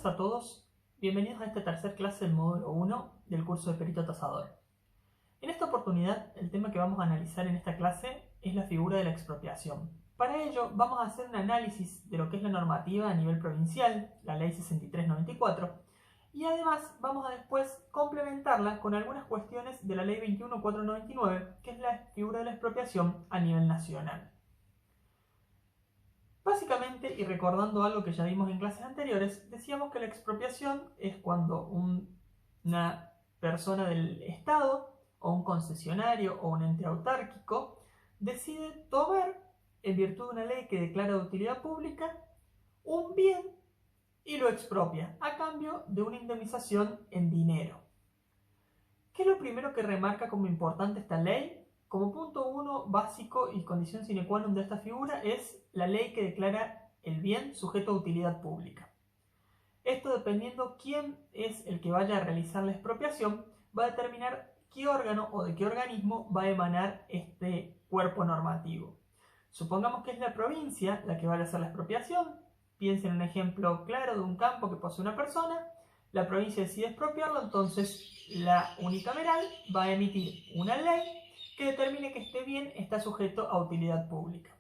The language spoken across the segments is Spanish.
tardes a todos, bienvenidos a esta tercera clase del módulo 1 del curso de Perito Tasador. En esta oportunidad, el tema que vamos a analizar en esta clase es la figura de la expropiación. Para ello, vamos a hacer un análisis de lo que es la normativa a nivel provincial, la Ley 6394, y además vamos a después complementarla con algunas cuestiones de la Ley 21499, que es la figura de la expropiación a nivel nacional. Básicamente, y recordando algo que ya vimos en clases anteriores, decíamos que la expropiación es cuando una persona del Estado, o un concesionario, o un ente autárquico, decide tomar, en virtud de una ley que declara de utilidad pública, un bien y lo expropia, a cambio de una indemnización en dinero. ¿Qué es lo primero que remarca como importante esta ley? Como punto 1 básico y condición sine qua non de esta figura es la ley que declara el bien sujeto a utilidad pública. Esto, dependiendo quién es el que vaya a realizar la expropiación, va a determinar qué órgano o de qué organismo va a emanar este cuerpo normativo. Supongamos que es la provincia la que va a hacer la expropiación. Piensen en un ejemplo claro de un campo que posee una persona. La provincia decide expropiarlo, entonces la unicameral va a emitir una ley que determine que este bien está sujeto a utilidad pública.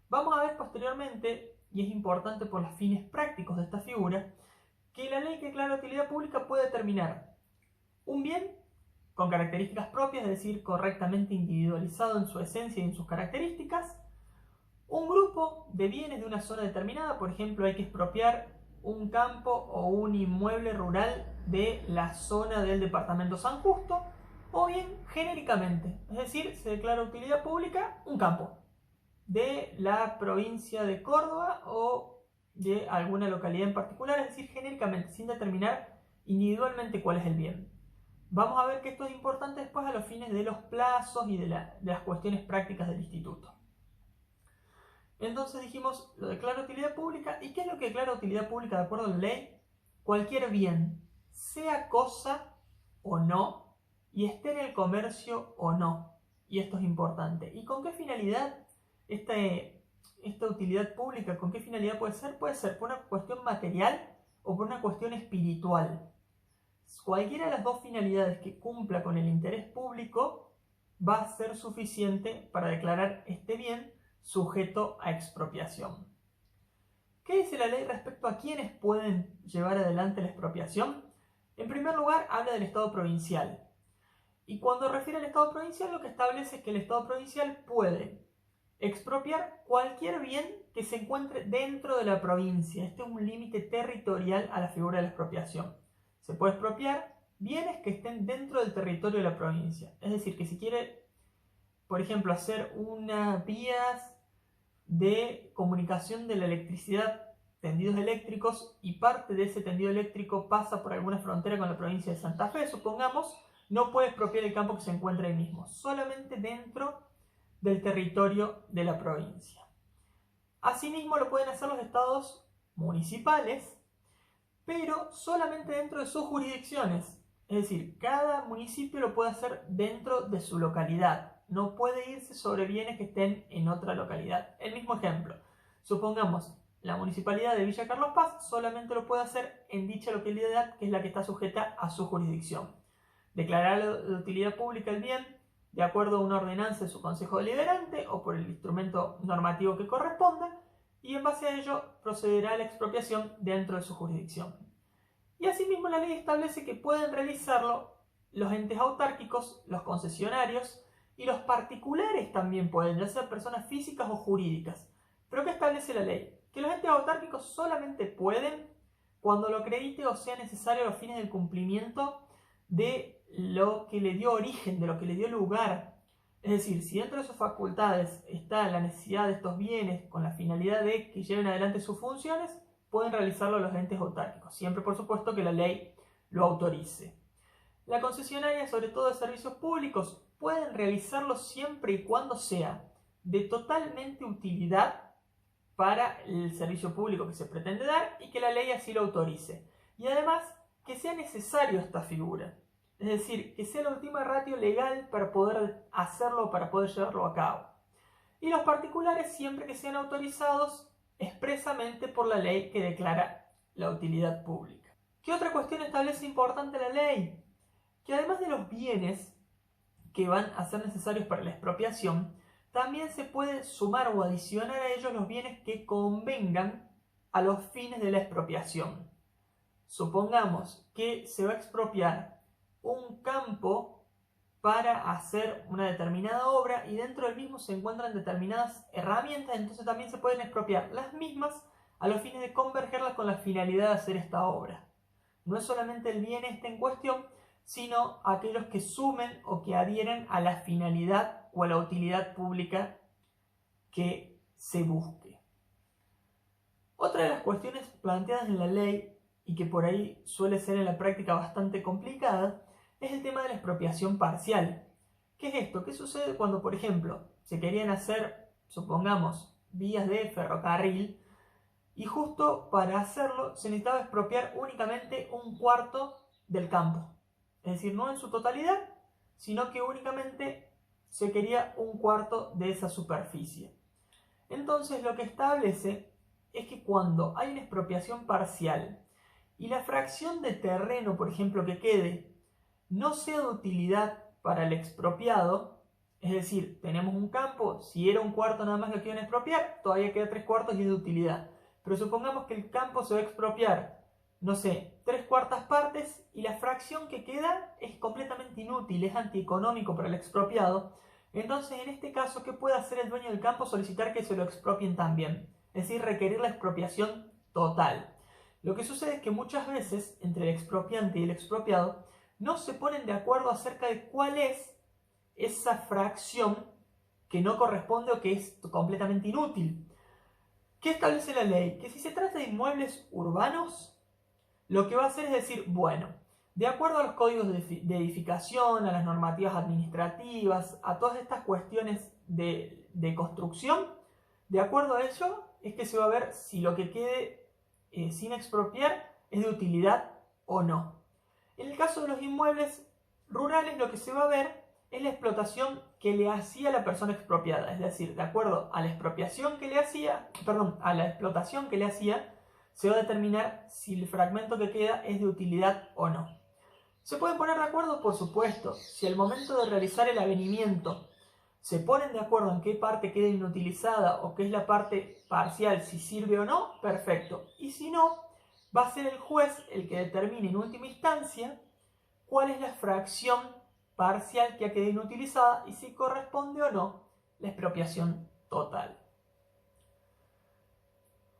Vamos a ver posteriormente, y es importante por los fines prácticos de esta figura, que la ley que declara utilidad pública puede determinar un bien con características propias, es decir, correctamente individualizado en su esencia y en sus características, un grupo de bienes de una zona determinada, por ejemplo, hay que expropiar un campo o un inmueble rural de la zona del departamento San Justo, o bien genéricamente, es decir, se declara utilidad pública un campo de la provincia de Córdoba o de alguna localidad en particular, es decir, genéricamente, sin determinar individualmente cuál es el bien. Vamos a ver que esto es importante después a los fines de los plazos y de las cuestiones prácticas del instituto. Entonces dijimos, lo declara utilidad pública. ¿Y qué es lo que declara utilidad pública de acuerdo a la ley? Cualquier bien, sea cosa o no, y esté en el comercio o no. Y esto es importante. ¿Y con qué finalidad esta utilidad pública? ¿Con qué finalidad puede ser? Puede ser por una cuestión material o por una cuestión espiritual. Cualquiera de las dos finalidades que cumpla con el interés público va a ser suficiente para declarar este bien sujeto a expropiación. ¿Qué dice la ley respecto a quiénes pueden llevar adelante la expropiación? En primer lugar, habla del Estado provincial. Y cuando refiere al Estado provincial, lo que establece es que el Estado provincial puede expropiar cualquier bien que se encuentre dentro de la provincia. Este es un límite territorial a la figura de la expropiación. Se puede expropiar bienes que estén dentro del territorio de la provincia. Es decir, que si quiere, por ejemplo, hacer unas vías de comunicación de la electricidad, tendidos eléctricos, y parte de ese tendido eléctrico pasa por alguna frontera con la provincia de Santa Fe, supongamos, no puede expropiar el campo que se encuentra ahí mismo, solamente dentro del territorio de la provincia. Asimismo lo pueden hacer los estados municipales, pero solamente dentro de sus jurisdicciones. Es decir, cada municipio lo puede hacer dentro de su localidad. No puede irse sobre bienes que estén en otra localidad. El mismo ejemplo. Supongamos, la municipalidad de Villa Carlos Paz solamente lo puede hacer en dicha localidad, que es la que está sujeta a su jurisdicción. Declarar de utilidad pública el bien de acuerdo a una ordenanza de su consejo deliberante o por el instrumento normativo que corresponda, y en base a ello procederá a la expropiación dentro de su jurisdicción. Y asimismo la ley establece que pueden realizarlo los entes autárquicos, los concesionarios, y los particulares también pueden, ya sean personas físicas o jurídicas. ¿Pero qué establece la ley? Que los entes autárquicos solamente pueden cuando lo acredite o sea necesario a los fines del cumplimiento de lo que le dio origen, de lo que le dio lugar. Es decir, si dentro de sus facultades está la necesidad de estos bienes con la finalidad de que lleven adelante sus funciones, pueden realizarlo los entes autárquicos, siempre por supuesto que la ley lo autorice. La concesionaria, sobre todo de servicios públicos, pueden realizarlo siempre y cuando sea de totalmente utilidad para el servicio público que se pretende dar y que la ley así lo autorice. Y además que sea necesario esta figura. Es decir, que sea la última ratio legal para poder hacerlo, para poder llevarlo a cabo. Y los particulares siempre que sean autorizados expresamente por la ley que declara la utilidad pública. ¿Qué otra cuestión establece importante la ley? Que además de los bienes que van a ser necesarios para la expropiación, también se puede sumar o adicionar a ellos los bienes que convengan a los fines de la expropiación. Supongamos que se va a expropiar un campo para hacer una determinada obra y dentro del mismo se encuentran determinadas herramientas, entonces también se pueden expropiar las mismas a los fines de convergerlas con la finalidad de hacer esta obra. No es solamente el bien en cuestión, sino aquellos que sumen o que adhieren a la finalidad o a la utilidad pública que se busque. Otra de las cuestiones planteadas en la ley y que por ahí suele ser en la práctica bastante complicada es el tema de la expropiación parcial. ¿Qué es esto? ¿Qué sucede cuando, por ejemplo, se querían hacer, supongamos, vías de ferrocarril y justo para hacerlo se necesitaba expropiar únicamente un cuarto del campo? Es decir, no en su totalidad, sino que únicamente se quería un cuarto de esa superficie. Entonces lo que establece es que cuando hay una expropiación parcial y la fracción de terreno, por ejemplo, que quede, no sea de utilidad para el expropiado, es decir, tenemos un campo, si era un cuarto nada más lo que iban a expropiar, todavía queda 3/4 y es de utilidad. Pero supongamos que el campo se va a expropiar, no sé, 3/4 partes y la fracción que queda es completamente inútil, es antieconómico para el expropiado. Entonces, en este caso, ¿qué puede hacer el dueño del campo? Solicitar que se lo expropien también, es decir, requerir la expropiación total. Lo que sucede es que muchas veces entre el expropiante y el expropiado no se ponen de acuerdo acerca de cuál es esa fracción que no corresponde o que es completamente inútil. ¿Qué establece la ley? Que si se trata de inmuebles urbanos, lo que va a hacer es decir, bueno, de acuerdo a los códigos de edificación, a las normativas administrativas, a todas estas cuestiones de construcción, de acuerdo a ello es que se va a ver si lo que quede sin expropiar es de utilidad o no. En el caso de los inmuebles rurales, lo que se va a ver es la explotación que le hacía la persona expropiada, es decir, de acuerdo a la expropiación que le hacía, a la explotación que le hacía, se va a determinar si el fragmento que queda es de utilidad o no. ¿Se pueden poner de acuerdo? Por supuesto. Si al momento de realizar el avenimiento se ponen de acuerdo en qué parte queda inutilizada o qué es la parte parcial, si sirve o no, perfecto. Y si no, va a ser el juez el que determine en última instancia cuál es la fracción parcial que ha quedado inutilizada y si corresponde o no la expropiación total.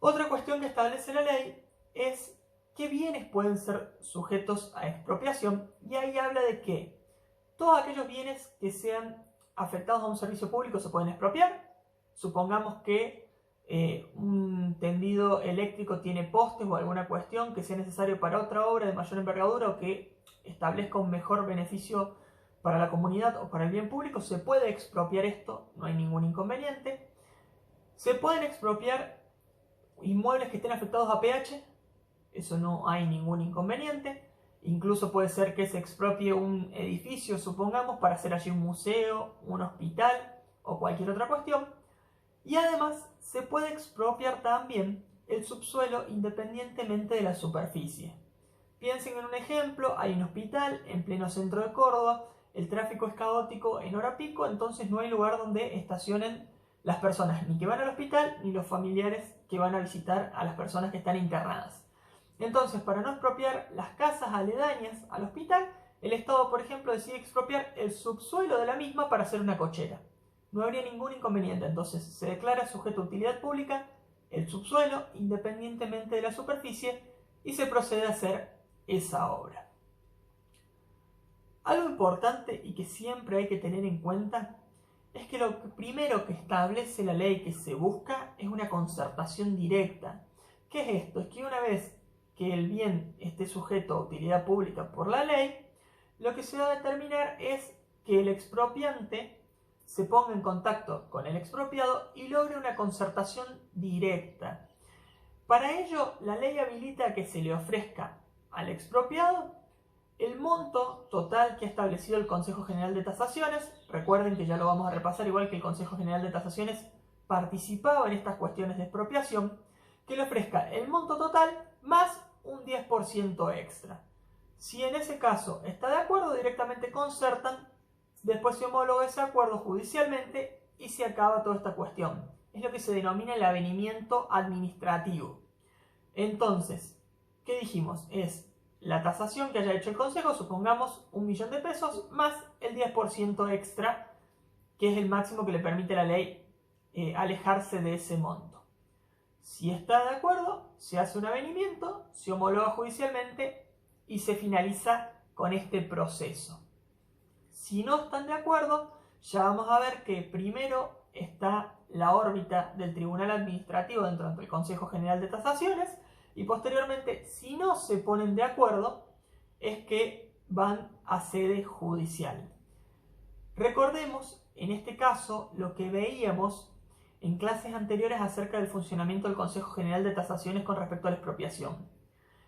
Otra cuestión que establece la ley es qué bienes pueden ser sujetos a expropiación, y ahí habla de que todos aquellos bienes que sean afectados a un servicio público se pueden expropiar. Supongamos que un tendido eléctrico tiene postes o alguna cuestión que sea necesario para otra obra de mayor envergadura o que establezca un mejor beneficio para la comunidad o para el bien público, se puede expropiar esto, no hay ningún inconveniente. Se pueden expropiar inmuebles que estén afectados a pH, eso no hay ningún inconveniente. Incluso puede ser que se expropie un edificio, supongamos, para hacer allí un museo, un hospital o cualquier otra cuestión. Y además se puede expropiar también el subsuelo independientemente de la superficie. Piensen en un ejemplo, hay un hospital en pleno centro de Córdoba, el tráfico es caótico en hora pico, entonces no hay lugar donde estacionen las personas ni que van al hospital ni los familiares que van a visitar a las personas que están internadas. Entonces, para no expropiar las casas aledañas al hospital, el Estado, por ejemplo, decide expropiar el subsuelo de la misma para hacer una cochera. No habría ningún inconveniente, entonces se declara sujeto a utilidad pública el subsuelo independientemente de la superficie y se procede a hacer esa obra. Algo importante y que siempre hay que tener en cuenta es que lo primero que establece la ley que se busca es una concertación directa. ¿Qué es esto? Es que una vez que el bien esté sujeto a utilidad pública por la ley, lo que se va a determinar es que el expropiante se ponga en contacto con el expropiado y logre una concertación directa. Para ello, la ley habilita que se le ofrezca al expropiado el monto total que ha establecido el Consejo General de Tasaciones. Recuerden que ya lo vamos a repasar, igual que el Consejo General de Tasaciones participaba en estas cuestiones de expropiación, que le ofrezca el monto total más un 10% extra. Si en ese caso está de acuerdo, directamente concertan, después se homologa ese acuerdo judicialmente y se acaba toda esta cuestión. Es lo que se denomina el avenimiento administrativo. Entonces, ¿qué dijimos? Es la tasación que haya hecho el consejo, supongamos 1.000.000 de pesos, más el 10% extra, que es el máximo que le permite la ley alejarse de ese monto. Si está de acuerdo, se hace un avenimiento, se homologa judicialmente y se finaliza con este proceso. Si no están de acuerdo, ya vamos a ver que primero está la órbita del Tribunal Administrativo dentro del Consejo General de Tasaciones y posteriormente, si no se ponen de acuerdo, es que van a sede judicial. Recordemos, en este caso, lo que veíamos en clases anteriores acerca del funcionamiento del Consejo General de Tasaciones con respecto a la expropiación.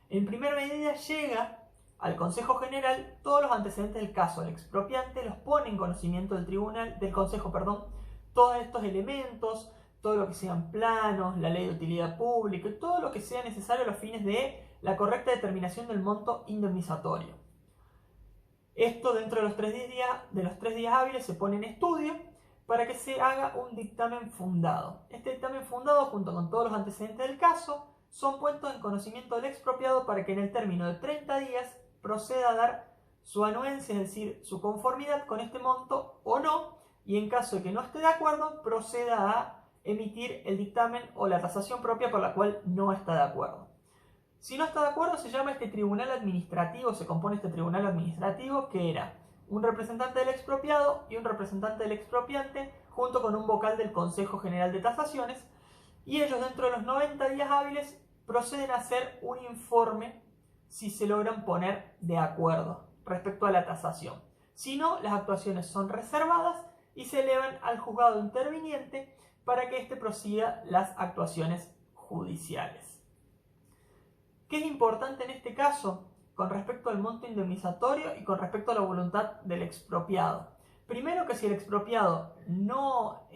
En primera medida llega al Consejo General todos los antecedentes del caso. El expropiante los pone en conocimiento del Consejo, todos estos elementos, todo lo que sean planos, la ley de utilidad pública, todo lo que sea necesario a los fines de la correcta determinación del monto indemnizatorio. Esto dentro de los 3 días hábiles se pone en estudio para que se haga un dictamen fundado. Este dictamen fundado, junto con todos los antecedentes del caso, son puestos en conocimiento del expropiado para que en el término de 30 días proceda a dar su anuencia, es decir, su conformidad con este monto o no, y en caso de que no esté de acuerdo, proceda a emitir el dictamen o la tasación propia por la cual no está de acuerdo. Si no está de acuerdo, se llama este tribunal administrativo, se compone este tribunal administrativo que era un representante del expropiado y un representante del expropiante, junto con un vocal del Consejo General de Tasaciones, y ellos dentro de los 90 días hábiles proceden a hacer un informe si se logran poner de acuerdo respecto a la tasación. Si no, las actuaciones son reservadas y se elevan al juzgado interviniente para que éste prosiga las actuaciones judiciales. ¿Qué es importante en este caso con respecto al monto indemnizatorio y con respecto a la voluntad del expropiado? Primero, que si el expropiado no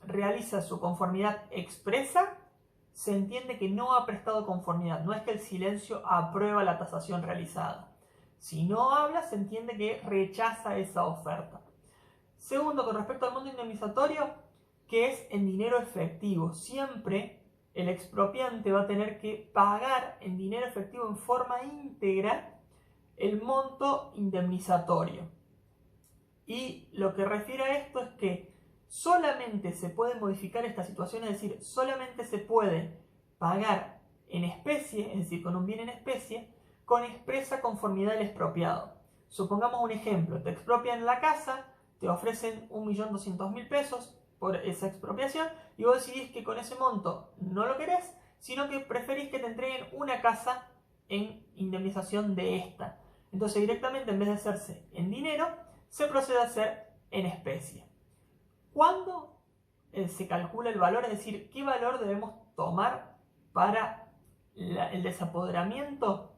realiza su conformidad expresa, se entiende que no ha prestado conformidad. No es que el silencio aprueba la tasación realizada. Si no habla, se entiende que rechaza esa oferta. Segundo, con respecto al monto indemnizatorio, que es en dinero efectivo. Siempre el expropiante va a tener que pagar en dinero efectivo en forma íntegra el monto indemnizatorio. Y lo que refiere a esto es que solamente se puede modificar esta situación, es decir, solamente se puede pagar en especie, es decir, con un bien en especie, con expresa conformidad del expropiado. Supongamos un ejemplo, te expropian la casa, te ofrecen 1.200.000 pesos por esa expropiación y vos decidís que con ese monto no lo querés, sino que preferís que te entreguen una casa en indemnización de esta. Entonces directamente, en vez de hacerse en dinero, se procede a hacer en especie. ¿Cuándo se calcula el valor? Es decir, ¿qué valor debemos tomar para el desapoderamiento?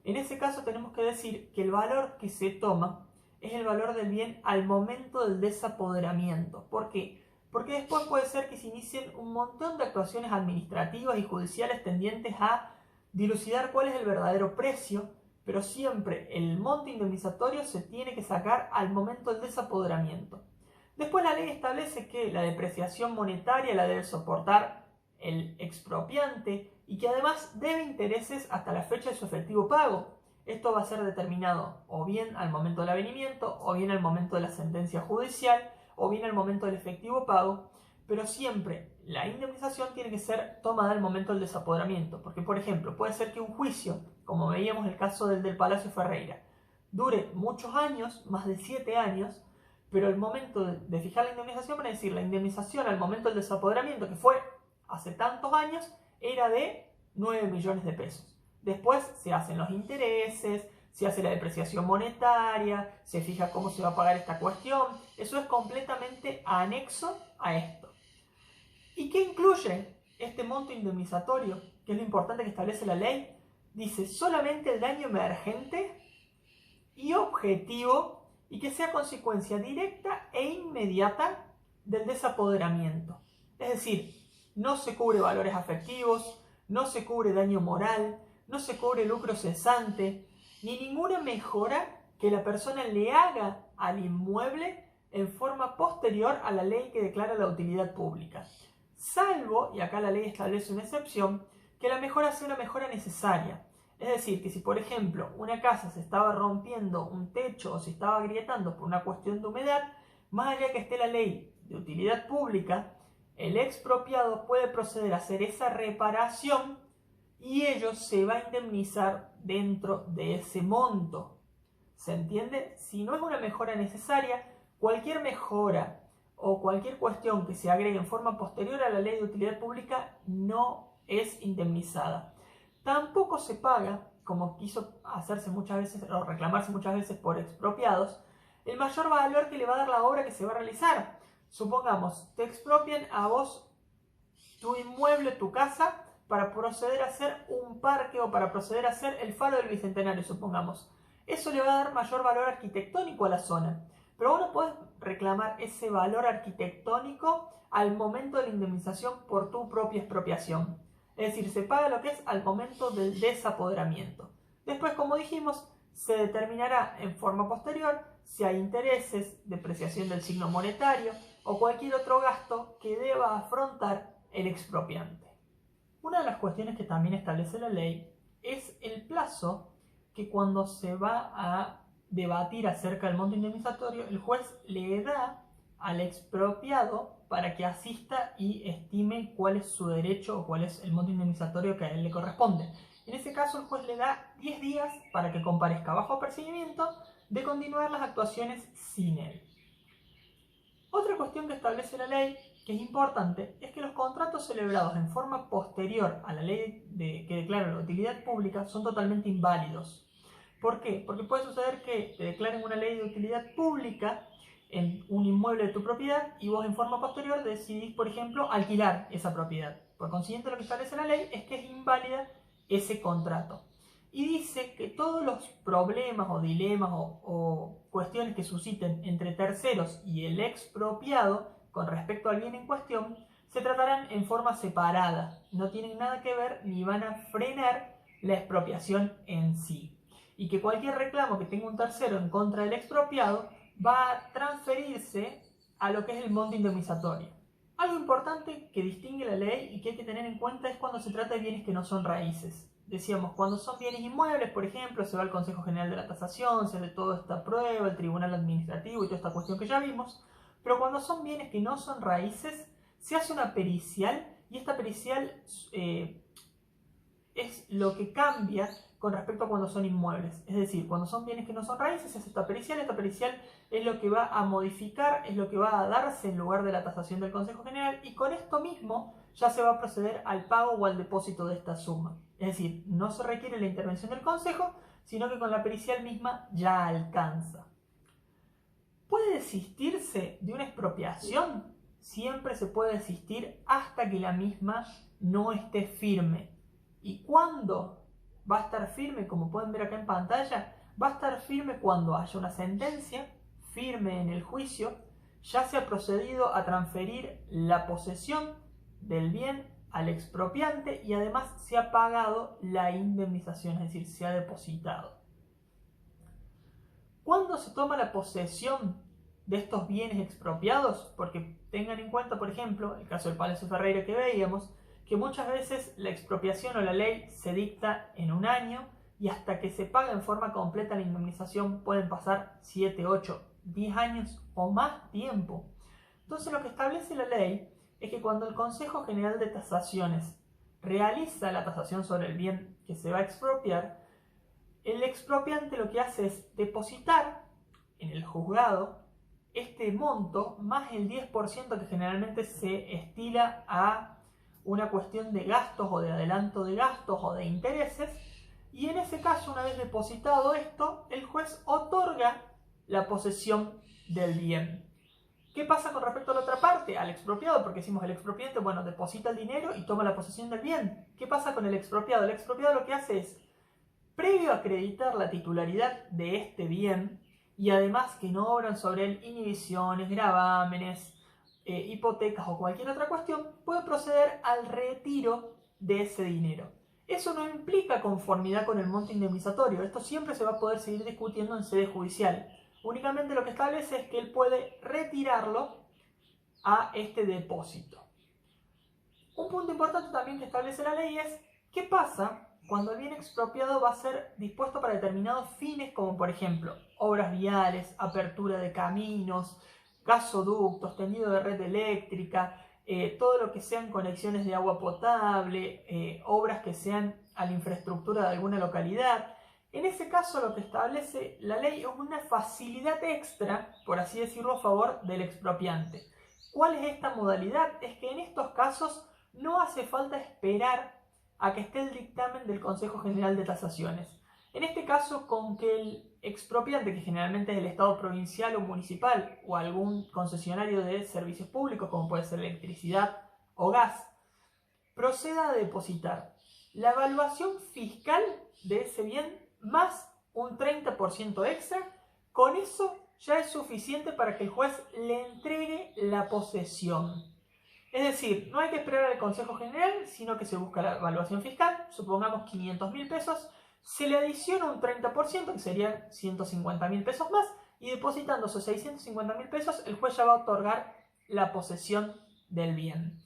En ese caso tenemos que decir que el valor que se toma es el valor del bien al momento del desapoderamiento. ¿Por qué? Porque después puede ser que se inicien un montón de actuaciones administrativas y judiciales tendientes a dilucidar cuál es el verdadero precio, pero siempre el monto indemnizatorio se tiene que sacar al momento del desapoderamiento. Después la ley establece que la depreciación monetaria la debe soportar el expropiante y que además debe intereses hasta la fecha de su efectivo pago. Esto va a ser determinado o bien al momento del avenimiento, o bien al momento de la sentencia judicial, o bien al momento del efectivo pago, pero siempre la indemnización tiene que ser tomada al momento del desapoderamiento, porque por ejemplo puede ser que un juicio, como veíamos en el caso del Palacio Ferreira, dure muchos años, más de 7 años, pero el momento de fijar la indemnización, van a decir, la indemnización al momento del desapoderamiento, que fue hace tantos años, era de 9 millones de pesos. Después se hacen los intereses, se hace la depreciación monetaria, se fija cómo se va a pagar esta cuestión. Eso es completamente anexo a esto. ¿Y qué incluye este monto indemnizatorio? Que es lo importante que establece la ley. Dice solamente el daño emergente y objetivo y que sea consecuencia directa e inmediata del desapoderamiento. Es decir, no se cubre valores afectivos, no se cubre daño moral, no se cobre lucro cesante, ni ninguna mejora que la persona le haga al inmueble en forma posterior a la ley que declara la utilidad pública. Salvo, y acá la ley establece una excepción, que la mejora sea una mejora necesaria. Es decir, que si por ejemplo una casa se estaba rompiendo un techo o se estaba agrietando por una cuestión de humedad, más allá que esté la ley de utilidad pública, el expropiado puede proceder a hacer esa reparación y ello se va a indemnizar dentro de ese monto. ¿Se entiende? Si no es una mejora necesaria, cualquier mejora o cualquier cuestión que se agregue en forma posterior a la ley de utilidad pública no es indemnizada. Tampoco se paga, como quiso hacerse muchas veces o reclamarse muchas veces por expropiados, el mayor valor que le va a dar la obra que se va a realizar. Supongamos, te expropian a vos tu inmueble, tu casa, para proceder a hacer un parque o para proceder a hacer el faro del Bicentenario, supongamos. Eso le va a dar mayor valor arquitectónico a la zona. Pero vos no podés reclamar ese valor arquitectónico al momento de la indemnización por tu propia expropiación. Es decir, se paga lo que es al momento del desapoderamiento. Después, como dijimos, se determinará en forma posterior si hay intereses, depreciación del signo monetario o cualquier otro gasto que deba afrontar el expropiante. Una de las cuestiones que también establece la ley es el plazo que cuando se va a debatir acerca del monto indemnizatorio, el juez le da al expropiado para que asista y estime cuál es su derecho o cuál es el monto indemnizatorio que a él le corresponde. En ese caso, el juez le da 10 días para que comparezca bajo apercibimiento de continuar las actuaciones sin él. Otra cuestión que establece la ley, que es importante, es que los contratos celebrados en forma posterior a la ley que declara la utilidad pública son totalmente inválidos. ¿Por qué? Porque puede suceder que te declaren una ley de utilidad pública en un inmueble de tu propiedad y vos en forma posterior decidís, por ejemplo, alquilar esa propiedad. Por consiguiente, lo que establece la ley es que es inválida ese contrato. Y dice que todos los problemas o dilemas o cuestiones que susciten entre terceros y el expropiado con respecto al bien en cuestión se tratarán en forma separada. No tienen nada que ver ni van a frenar la expropiación en sí. Y que cualquier reclamo que tenga un tercero en contra del expropiado va a transferirse a lo que es el monto indemnizatorio. Algo importante que distingue la ley y que hay que tener en cuenta es cuando se trata de bienes que no son raíces. Decíamos, cuando son bienes inmuebles, por ejemplo, se va al Consejo General de la Tasación, se hace toda esta prueba, el Tribunal Administrativo y toda esta cuestión que ya vimos. Pero cuando son bienes que no son raíces, se hace una pericial y esta pericial es lo que cambia con respecto a cuando son inmuebles. Es decir, cuando son bienes que no son raíces, se hace esta pericial es lo que va a modificar, es lo que va a darse en lugar de la tasación del Consejo General y con esto mismo ya se va a proceder al pago o al depósito de esta suma. Es decir, no se requiere la intervención del Consejo, sino que con la pericial misma ya alcanza. ¿Puede desistirse de una expropiación? Siempre se puede desistir hasta que la misma no esté firme. ¿Y cuándo va a estar firme? Como pueden ver acá en pantalla, va a estar firme cuando haya una sentencia firme en el juicio, ya se ha procedido a transferir la posesión del bien al expropiante y además se ha pagado la indemnización, es decir, se ha depositado. ¿Cuándo se toma la posesión de estos bienes expropiados? Porque tengan en cuenta, por ejemplo, el caso del Palacio Ferreira que veíamos, que muchas veces la expropiación o la ley se dicta en un año y hasta que se paga en forma completa la indemnización pueden pasar 7, 8, 10 años o más tiempo. Entonces lo que establece la ley es que cuando el Consejo General de Tasaciones realiza la tasación sobre el bien que se va a expropiar, el expropiante lo que hace es depositar en el juzgado este monto más el 10% que generalmente se estila a una cuestión de gastos o de adelanto de gastos o de intereses, y en ese caso, una vez depositado esto, el juez otorga la posesión del bien. ¿Qué pasa con respecto a la otra parte? Al expropiado, porque decimos el expropiante, bueno, deposita el dinero y toma la posesión del bien. ¿Qué pasa con el expropiado? El expropiado lo que hace es, previo a acreditar la titularidad de este bien, y además que no obran sobre él inhibiciones, gravámenes, hipotecas o cualquier otra cuestión, puede proceder al retiro de ese dinero. Eso no implica conformidad con el monto indemnizatorio. Esto siempre se va a poder seguir discutiendo en sede judicial. Únicamente lo que establece es que él puede retirarlo a este depósito. Un punto importante también que establece la ley es qué pasa cuando el bien expropiado va a ser dispuesto para determinados fines, como por ejemplo obras viales, apertura de caminos, gasoductos, tendido de red eléctrica, todo lo que sean conexiones de agua potable, obras que sean a la infraestructura de alguna localidad. En ese caso lo que establece la ley es una facilidad extra, por así decirlo, a favor del expropiante. ¿Cuál es esta modalidad? Es que en estos casos no hace falta esperar a que esté el dictamen del Consejo General de Tasaciones. En este caso, con que el expropiante, que generalmente es el Estado provincial o municipal o algún concesionario de servicios públicos, como puede ser electricidad o gas, proceda a depositar la evaluación fiscal de ese bien más un 30% extra, con eso ya es suficiente para que el juez le entregue la posesión. Es decir, no hay que esperar al Consejo General, sino que se busca la evaluación fiscal, supongamos 500.000 pesos, se le adiciona un 30%, que serían 150.000 pesos más, y depositando esos 650.000 pesos, el juez ya va a otorgar la posesión del bien.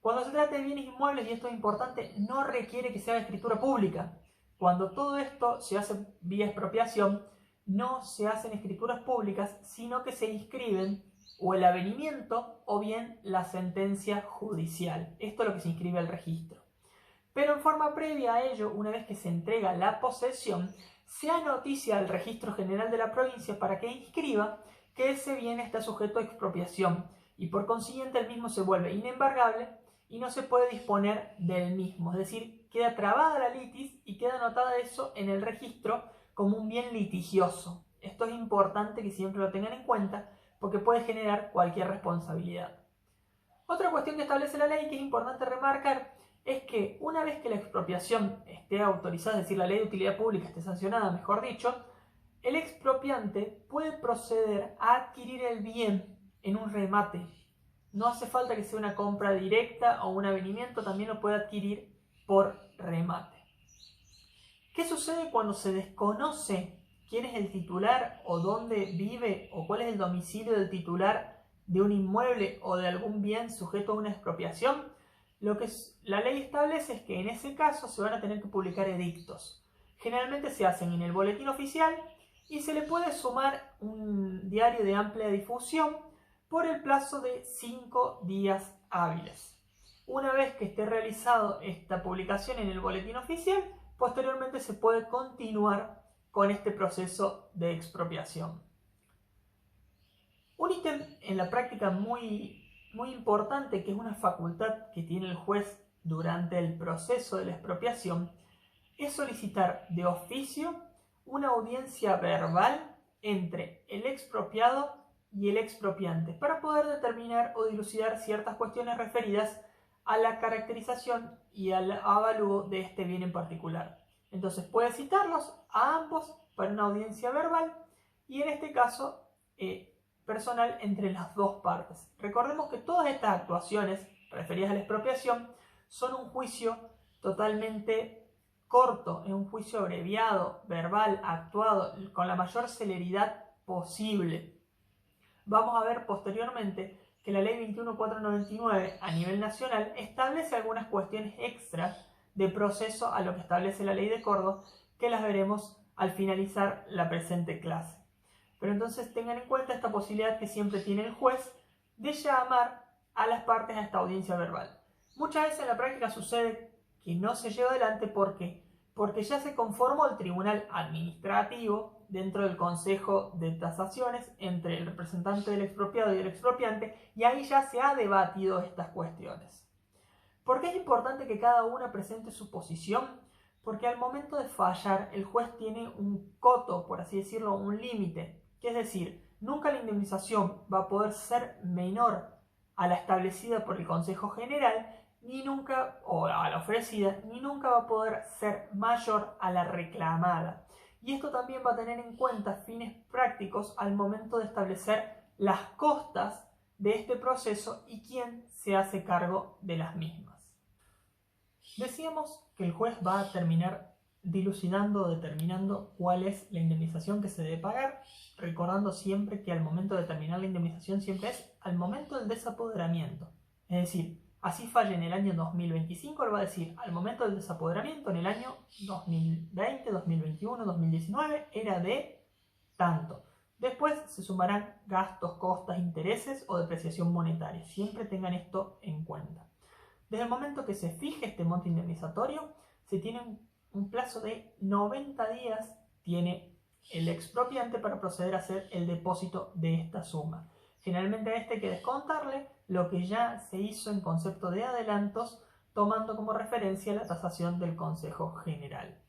Cuando se trata de bienes inmuebles, y esto es importante, no requiere que se haga escritura pública. Cuando todo esto se hace vía expropiación, no se hacen escrituras públicas, sino que se inscriben o el avenimiento o bien la sentencia judicial. Esto es lo que se inscribe al registro. Pero en forma previa a ello, una vez que se entrega la posesión, se anoticia al Registro General de la provincia para que inscriba que ese bien está sujeto a expropiación y por consiguiente el mismo se vuelve inembargable y no se puede disponer del mismo. Es decir, queda trabada la litis y queda anotada eso en el registro como un bien litigioso. Esto es importante que siempre lo tengan en cuenta porque puede generar cualquier responsabilidad. Otra cuestión que establece la ley que es importante remarcar es que una vez que la expropiación esté autorizada, es decir, la ley de utilidad pública esté sancionada, mejor dicho, el expropiante puede proceder a adquirir el bien en un remate. No hace falta que sea una compra directa o un avenimiento, también lo puede adquirir por remate. ¿Qué sucede cuando se desconoce quién es el titular o dónde vive o cuál es el domicilio del titular de un inmueble o de algún bien sujeto a una expropiación? Lo que la ley establece es que en ese caso se van a tener que publicar edictos. Generalmente se hacen en el boletín oficial y se le puede sumar un diario de amplia difusión por el plazo de 5 días hábiles. Una vez que esté realizado esta publicación en el boletín oficial, posteriormente se puede continuar con este proceso de expropiación. Un ítem en la práctica muy importante, que es una facultad que tiene el juez durante el proceso de la expropiación, es solicitar de oficio una audiencia verbal entre el expropiado y el expropiante para poder determinar o dilucidar ciertas cuestiones referidas a la caracterización y al avalúo de este bien en particular. Entonces puede citarlos a ambos para una audiencia verbal y en este caso personal entre las dos partes. Recordemos que todas estas actuaciones referidas a la expropiación son un juicio totalmente corto, es un juicio abreviado, verbal, actuado, con la mayor celeridad posible. Vamos a ver posteriormente que la ley 21.499 a nivel nacional establece algunas cuestiones extras de proceso a lo que establece la ley de Córdoba, que las veremos al finalizar la presente clase. Pero entonces tengan en cuenta esta posibilidad que siempre tiene el juez de llamar a las partes a esta audiencia verbal. Muchas veces en la práctica sucede que no se lleva adelante porque ya se conformó el tribunal administrativo dentro del Consejo de Tasaciones entre el representante del expropiado y el expropiante, y ahí ya se ha debatido estas cuestiones. ¿Por qué es importante que cada una presente su posición? Porque al momento de fallar, el juez tiene un coto, por así decirlo, un límite, que es decir, nunca la indemnización va a poder ser menor a la establecida por el Consejo General, ni nunca, o a la ofrecida, ni nunca va a poder ser mayor a la reclamada. Y esto también va a tener en cuenta fines prácticos al momento de establecer las costas de este proceso y quién se hace cargo de las mismas. Decíamos que el juez va a terminar dilucidando o determinando cuál es la indemnización que se debe pagar, recordando siempre que al momento de determinar la indemnización siempre es al momento del desapoderamiento. Es decir, así falle en el año 2025, él va a decir al momento del desapoderamiento en el año 2020, 2021, 2019 era de tanto. Después se sumarán gastos, costas, intereses o depreciación monetaria. Siempre tengan esto en cuenta. Desde el momento que se fije este monto indemnizatorio, se tiene un plazo de 90 días, tiene el expropiante para proceder a hacer el depósito de esta suma. Generalmente a este hay que descontarle lo que ya se hizo en concepto de adelantos, tomando como referencia la tasación del Consejo General.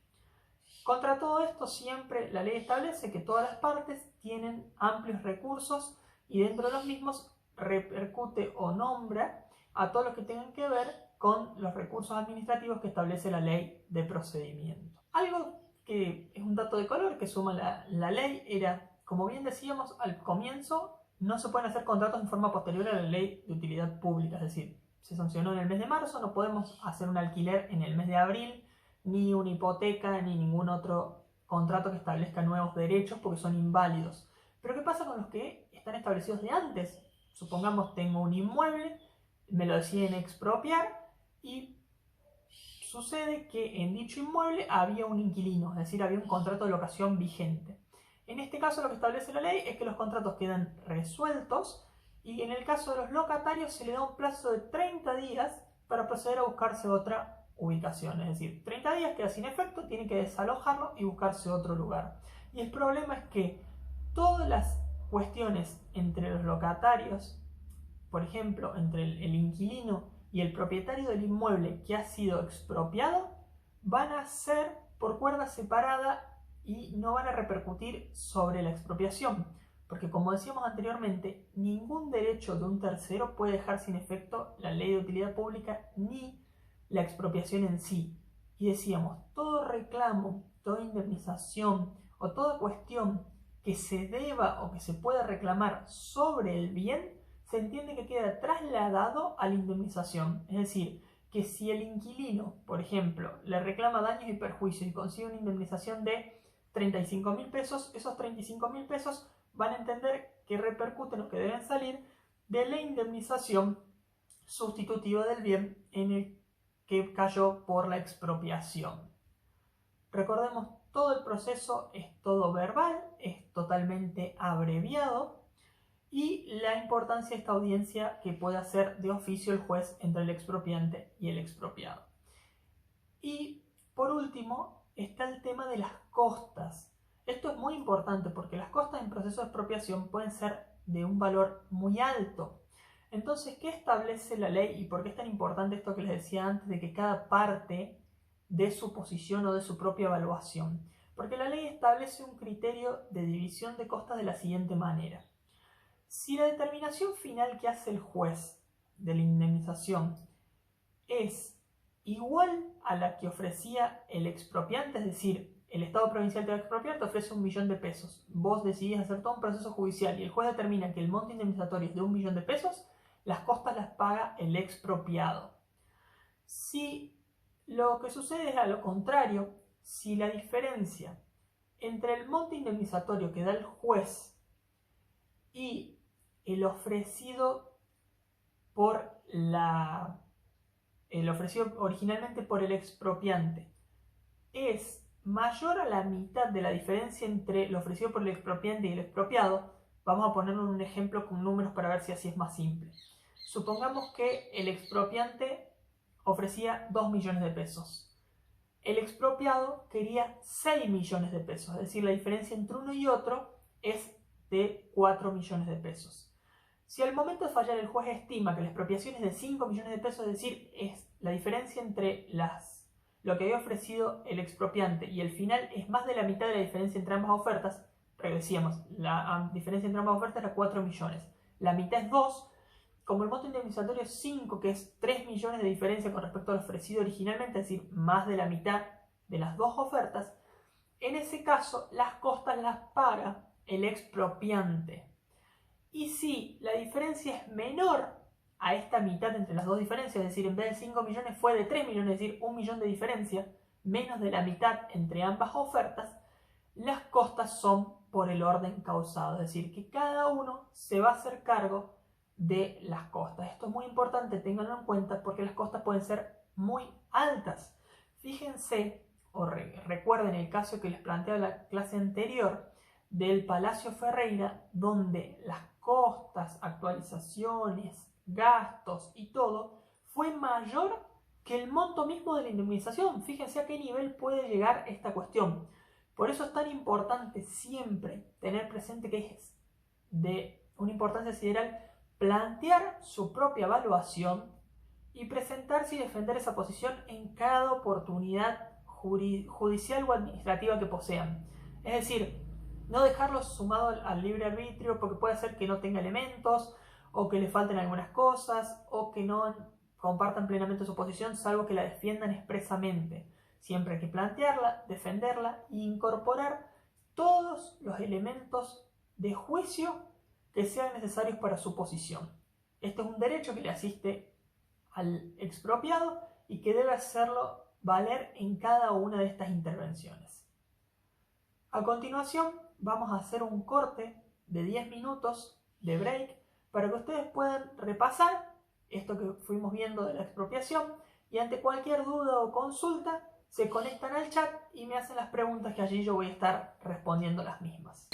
Contra todo esto, siempre la ley establece que todas las partes tienen amplios recursos y dentro de los mismos repercute o nombra a todos los que tengan que ver con los recursos administrativos que establece la ley de procedimiento. Algo que es un dato de color que suma la ley era, como bien decíamos al comienzo, no se pueden hacer contratos en forma posterior a la ley de utilidad pública, es decir, se sancionó en el mes de marzo, no podemos hacer un alquiler en el mes de abril, ni una hipoteca, ni ningún otro contrato que establezca nuevos derechos porque son inválidos. Pero ¿qué pasa con los que están establecidos de antes? Supongamos tengo un inmueble, me lo deciden expropiar y sucede que en dicho inmueble había un inquilino, es decir, había un contrato de locación vigente. En este caso lo que establece la ley es que los contratos quedan resueltos y en el caso de los locatarios se le da un plazo de 30 días para proceder a buscarse otra ubicación, es decir, 30 días queda sin efecto, tiene que desalojarlo y buscarse otro lugar. Y el problema es que todas las cuestiones entre los locatarios, por ejemplo, entre el inquilino y el propietario del inmueble que ha sido expropiado, van a ser por cuerda separada y no van a repercutir sobre la expropiación. Porque como decíamos anteriormente, ningún derecho de un tercero puede dejar sin efecto la ley de utilidad pública ni la expropiación en sí. Y decíamos, todo reclamo, toda indemnización o toda cuestión que se deba o que se pueda reclamar sobre el bien, se entiende que queda trasladado a la indemnización. Es decir, que si el inquilino, por ejemplo, le reclama daños y perjuicios y consigue una indemnización de 35.000 pesos, esos 35.000 pesos van a entender que repercuten o que deben salir de la indemnización sustitutiva del bien en el que cayó por la expropiación. Recordemos, todo el proceso es todo verbal, es totalmente abreviado y la importancia de esta audiencia que puede hacer de oficio el juez entre el expropiante y el expropiado. Y por último está el tema de las costas. Esto es muy importante porque las costas en proceso de expropiación pueden ser de un valor muy alto. Entonces, ¿qué establece la ley y por qué es tan importante esto que les decía antes de que cada parte dé su posición o de su propia evaluación? Porque la ley establece un criterio de división de costas de la siguiente manera. Si la determinación final que hace el juez de la indemnización es igual a la que ofrecía el expropiante, es decir, el Estado provincial te va a expropiar, te ofrece 1.000.000 de pesos. Vos decidís hacer todo un proceso judicial y el juez determina que el monto indemnizatorio es de 1.000.000 de pesos, las costas las paga el expropiado. Si lo que sucede es a lo contrario, si la diferencia entre el monto indemnizatorio que da el juez y el ofrecido originalmente por el expropiante es mayor a la mitad de la diferencia entre lo ofrecido por el expropiante y el expropiado, vamos a ponerlo en un ejemplo con números para ver si así es más simple. Supongamos que el expropiante ofrecía 2 millones de pesos. El expropiado quería 6 millones de pesos, es decir, la diferencia entre uno y otro es de 4 millones de pesos. Si al momento de fallar el juez estima que la expropiación es de 5 millones de pesos, es decir, es la diferencia entre lo que había ofrecido el expropiante y el final es más de la mitad de la diferencia entre ambas ofertas, porque decíamos, la diferencia entre ambas ofertas era 4 millones. La mitad es 2, como el monto indemnizatorio es 5, que es 3 millones de diferencia con respecto al ofrecido originalmente, es decir, más de la mitad de las dos ofertas, en ese caso las costas las paga el expropiante. Y si la diferencia es menor a esta mitad entre las dos diferencias, es decir, en vez de 5 millones fue de 3 millones, es decir, 1 millón de diferencia, menos de la mitad entre ambas ofertas, las costas son por el orden causado, es decir, que cada uno se va a hacer cargo de las costas. Esto es muy importante, ténganlo en cuenta, porque las costas pueden ser muy altas. Fíjense, o recuerden el caso que les planteé en la clase anterior del Palacio Ferreira, donde las costas, actualizaciones, gastos y todo fue mayor que el monto mismo de la indemnización. Fíjense a qué nivel puede llegar esta cuestión. Por eso es tan importante siempre tener presente que es de una importancia sideral plantear su propia evaluación y presentarse y defender esa posición en cada oportunidad judicial o administrativa que posean. Es decir, no dejarlo sumado al libre arbitrio, porque puede ser que no tenga elementos o que le falten algunas cosas o que no compartan plenamente su posición, salvo que la defiendan expresamente. Siempre hay que plantearla, defenderla e incorporar todos los elementos de juicio que sean necesarios para su posición. Este es un derecho que le asiste al expropiado y que debe hacerlo valer en cada una de estas intervenciones. A continuación vamos a hacer un corte de 10 minutos de break para que ustedes puedan repasar esto que fuimos viendo de la expropiación y ante cualquier duda o consulta se conectan al chat y me hacen las preguntas que allí yo voy a estar respondiendo las mismas.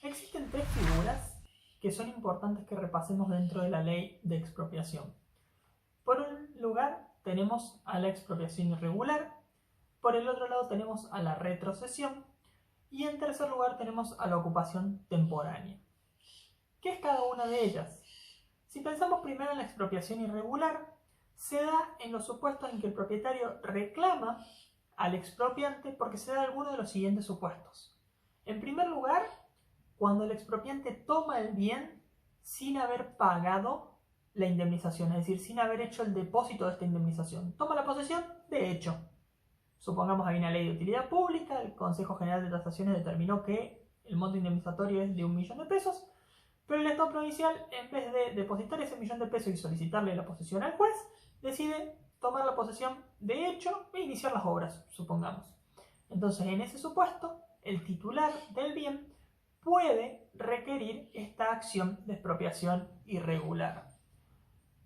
Existen tres figuras que son importantes que repasemos dentro de la ley de expropiación. Por un lugar tenemos a la expropiación irregular, por el otro lado tenemos a la retrocesión y en tercer lugar tenemos a la ocupación temporánea. ¿Qué es cada una de ellas? Si pensamos primero en la expropiación irregular, se da en los supuestos en que el propietario reclama al expropiante porque se da alguno de los siguientes supuestos. En primer lugar, cuando el expropiante toma el bien sin haber pagado la indemnización, es decir, sin haber hecho el depósito de esta indemnización. Toma la posesión de hecho. Supongamos hay una ley de utilidad pública, el Consejo General de Tasaciones determinó que el monto indemnizatorio es de 1 millón de pesos, pero el Estado provincial, en vez de depositar ese 1 millón de pesos y solicitarle la posesión al juez, decide tomar la posesión de hecho e iniciar las obras, supongamos. Entonces, en ese supuesto, el titular del bien puede requerir esta acción de expropiación irregular.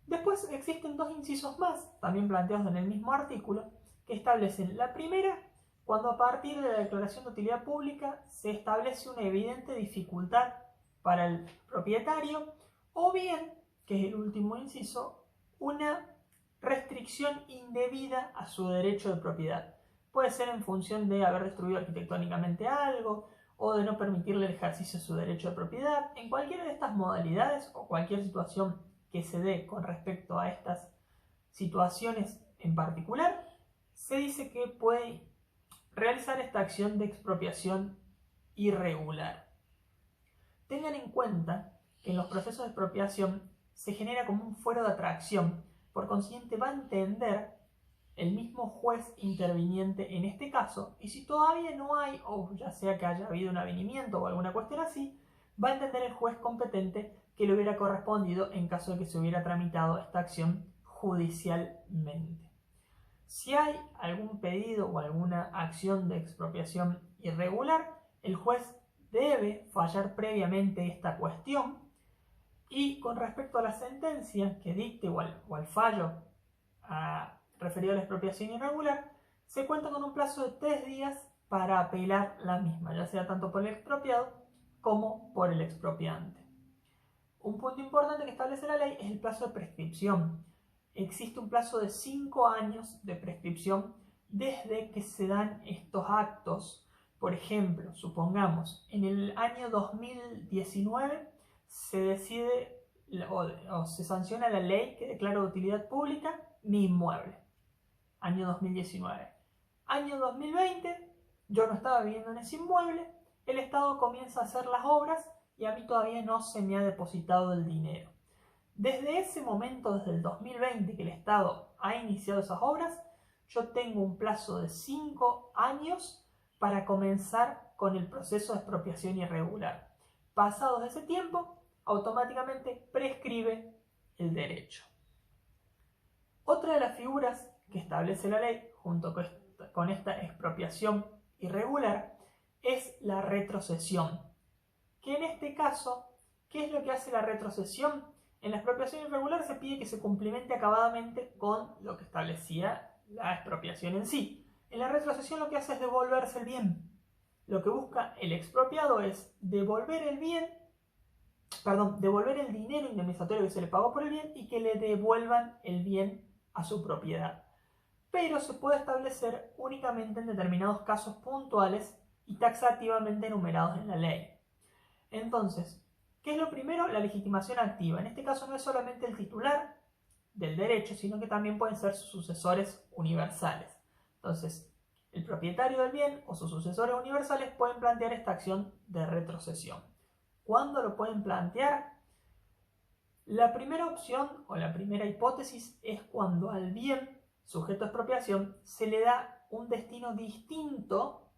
Después existen dos incisos más, también planteados en el mismo artículo, que establecen la primera, cuando a partir de la declaración de utilidad pública se establece una evidente dificultad para el propietario, o bien, que es el último inciso, una restricción indebida a su derecho de propiedad. Puede ser en función de haber destruido arquitectónicamente algo, o de no permitirle el ejercicio de su derecho de propiedad. En cualquiera de estas modalidades, o cualquier situación que se dé con respecto a estas situaciones en particular, se dice que puede realizar esta acción de expropiación irregular. Tengan en cuenta que en los procesos de expropiación se genera como un fuero de atracción, por consiguiente va a entender el mismo juez interviniente en este caso, y si todavía no hay, o ya sea que haya habido un avenimiento o alguna cuestión así, va a entender el juez competente que le hubiera correspondido en caso de que se hubiera tramitado esta acción judicialmente. Si hay algún pedido o alguna acción de expropiación irregular, el juez debe fallar previamente esta cuestión y con respecto a la sentencia que dicte o al fallo referido a la expropiación irregular, se cuenta con un plazo de 3 días para apelar la misma, ya sea tanto por el expropiado como por el expropiante. Un punto importante que establece la ley es el plazo de prescripción. Existe un plazo de 5 años de prescripción desde que se dan estos actos. Por ejemplo, supongamos, en el año 2019 se decide o se sanciona la ley que declara de utilidad pública mi inmueble. Año 2019. Año 2020, yo no estaba viviendo en ese inmueble, el Estado comienza a hacer las obras y a mí todavía no se me ha depositado el dinero. Desde ese momento, desde el 2020 que el Estado ha iniciado esas obras, yo tengo un plazo de 5 años para comenzar con el proceso de expropiación irregular. Pasados ese tiempo, automáticamente prescribe el derecho. Otra de las figuras que establece la ley, junto con esta expropiación irregular, es la retrocesión. Que en este caso, ¿qué es lo que hace la retrocesión? En la expropiación irregular se pide que se cumplimente acabadamente con lo que establecía la expropiación en sí. En la retrocesión lo que hace es devolverse el bien. Lo que busca el expropiado es devolver el dinero indemnizatorio que se le pagó por el bien y que le devuelvan el bien a su propiedad. Pero se puede establecer únicamente en determinados casos puntuales y taxativamente enumerados en la ley. Entonces, ¿qué es lo primero? La legitimación activa. En este caso no es solamente el titular del derecho, sino que también pueden ser sus sucesores universales. Entonces, el propietario del bien o sus sucesores universales pueden plantear esta acción de retrocesión. ¿Cuándo lo pueden plantear? La primera opción o la primera hipótesis es cuando al bien sujeto a expropiación se le da un destino distinto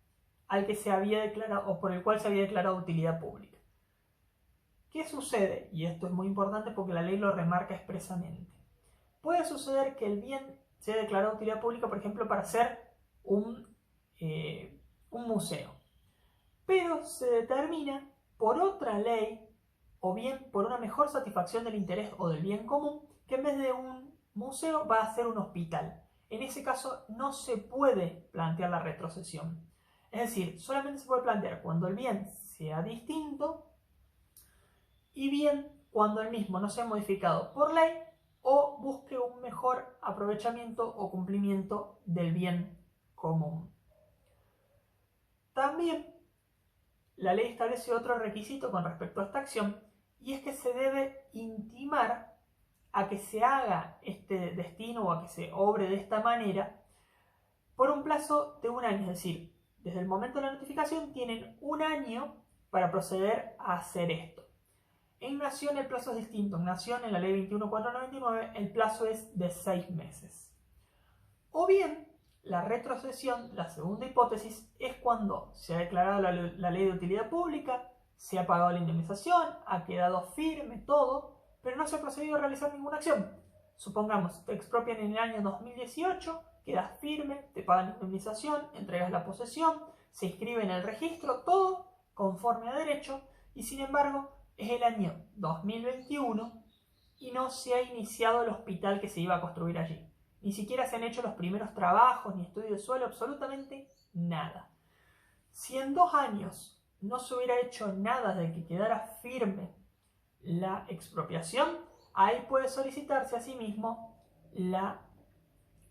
al que se había declarado o por el cual se había declarado utilidad pública. ¿Qué sucede? Y esto es muy importante porque la ley lo remarca expresamente. Puede suceder que el bien sea declarado de utilidad pública, por ejemplo, para hacer un museo. Pero se determina por otra ley, o bien por una mejor satisfacción del interés o del bien común, que en vez de un museo va a ser un hospital. En ese caso no se puede plantear la retrocesión. Es decir, solamente se puede plantear cuando el bien sea distinto y bien cuando el mismo no sea modificado por ley o busque un mejor aprovechamiento o cumplimiento del bien común. También la ley establece otro requisito con respecto a esta acción, y es que se debe intimar a que se haga este destino o a que se obre de esta manera por un plazo de un año. Es decir, desde el momento de la notificación tienen un año para proceder a hacer esto. En nación el plazo es distinto. En nación, en la ley 21.499, el plazo es de 6 meses. O bien, la retrocesión, la segunda hipótesis, es cuando se ha declarado la ley de utilidad pública, se ha pagado la indemnización, ha quedado firme todo, pero no se ha procedido a realizar ninguna acción. Supongamos, te expropian en el año 2018, quedas firme, te pagan la indemnización, entregas la posesión, se inscribe en el registro, todo conforme a derecho, y sin embargo es el año 2021 y no se ha iniciado el hospital que se iba a construir allí. Ni siquiera se han hecho los primeros trabajos, ni estudio de suelo, absolutamente nada. Si en 2 años no se hubiera hecho nada de que quedara firme la expropiación, ahí puede solicitarse asimismo la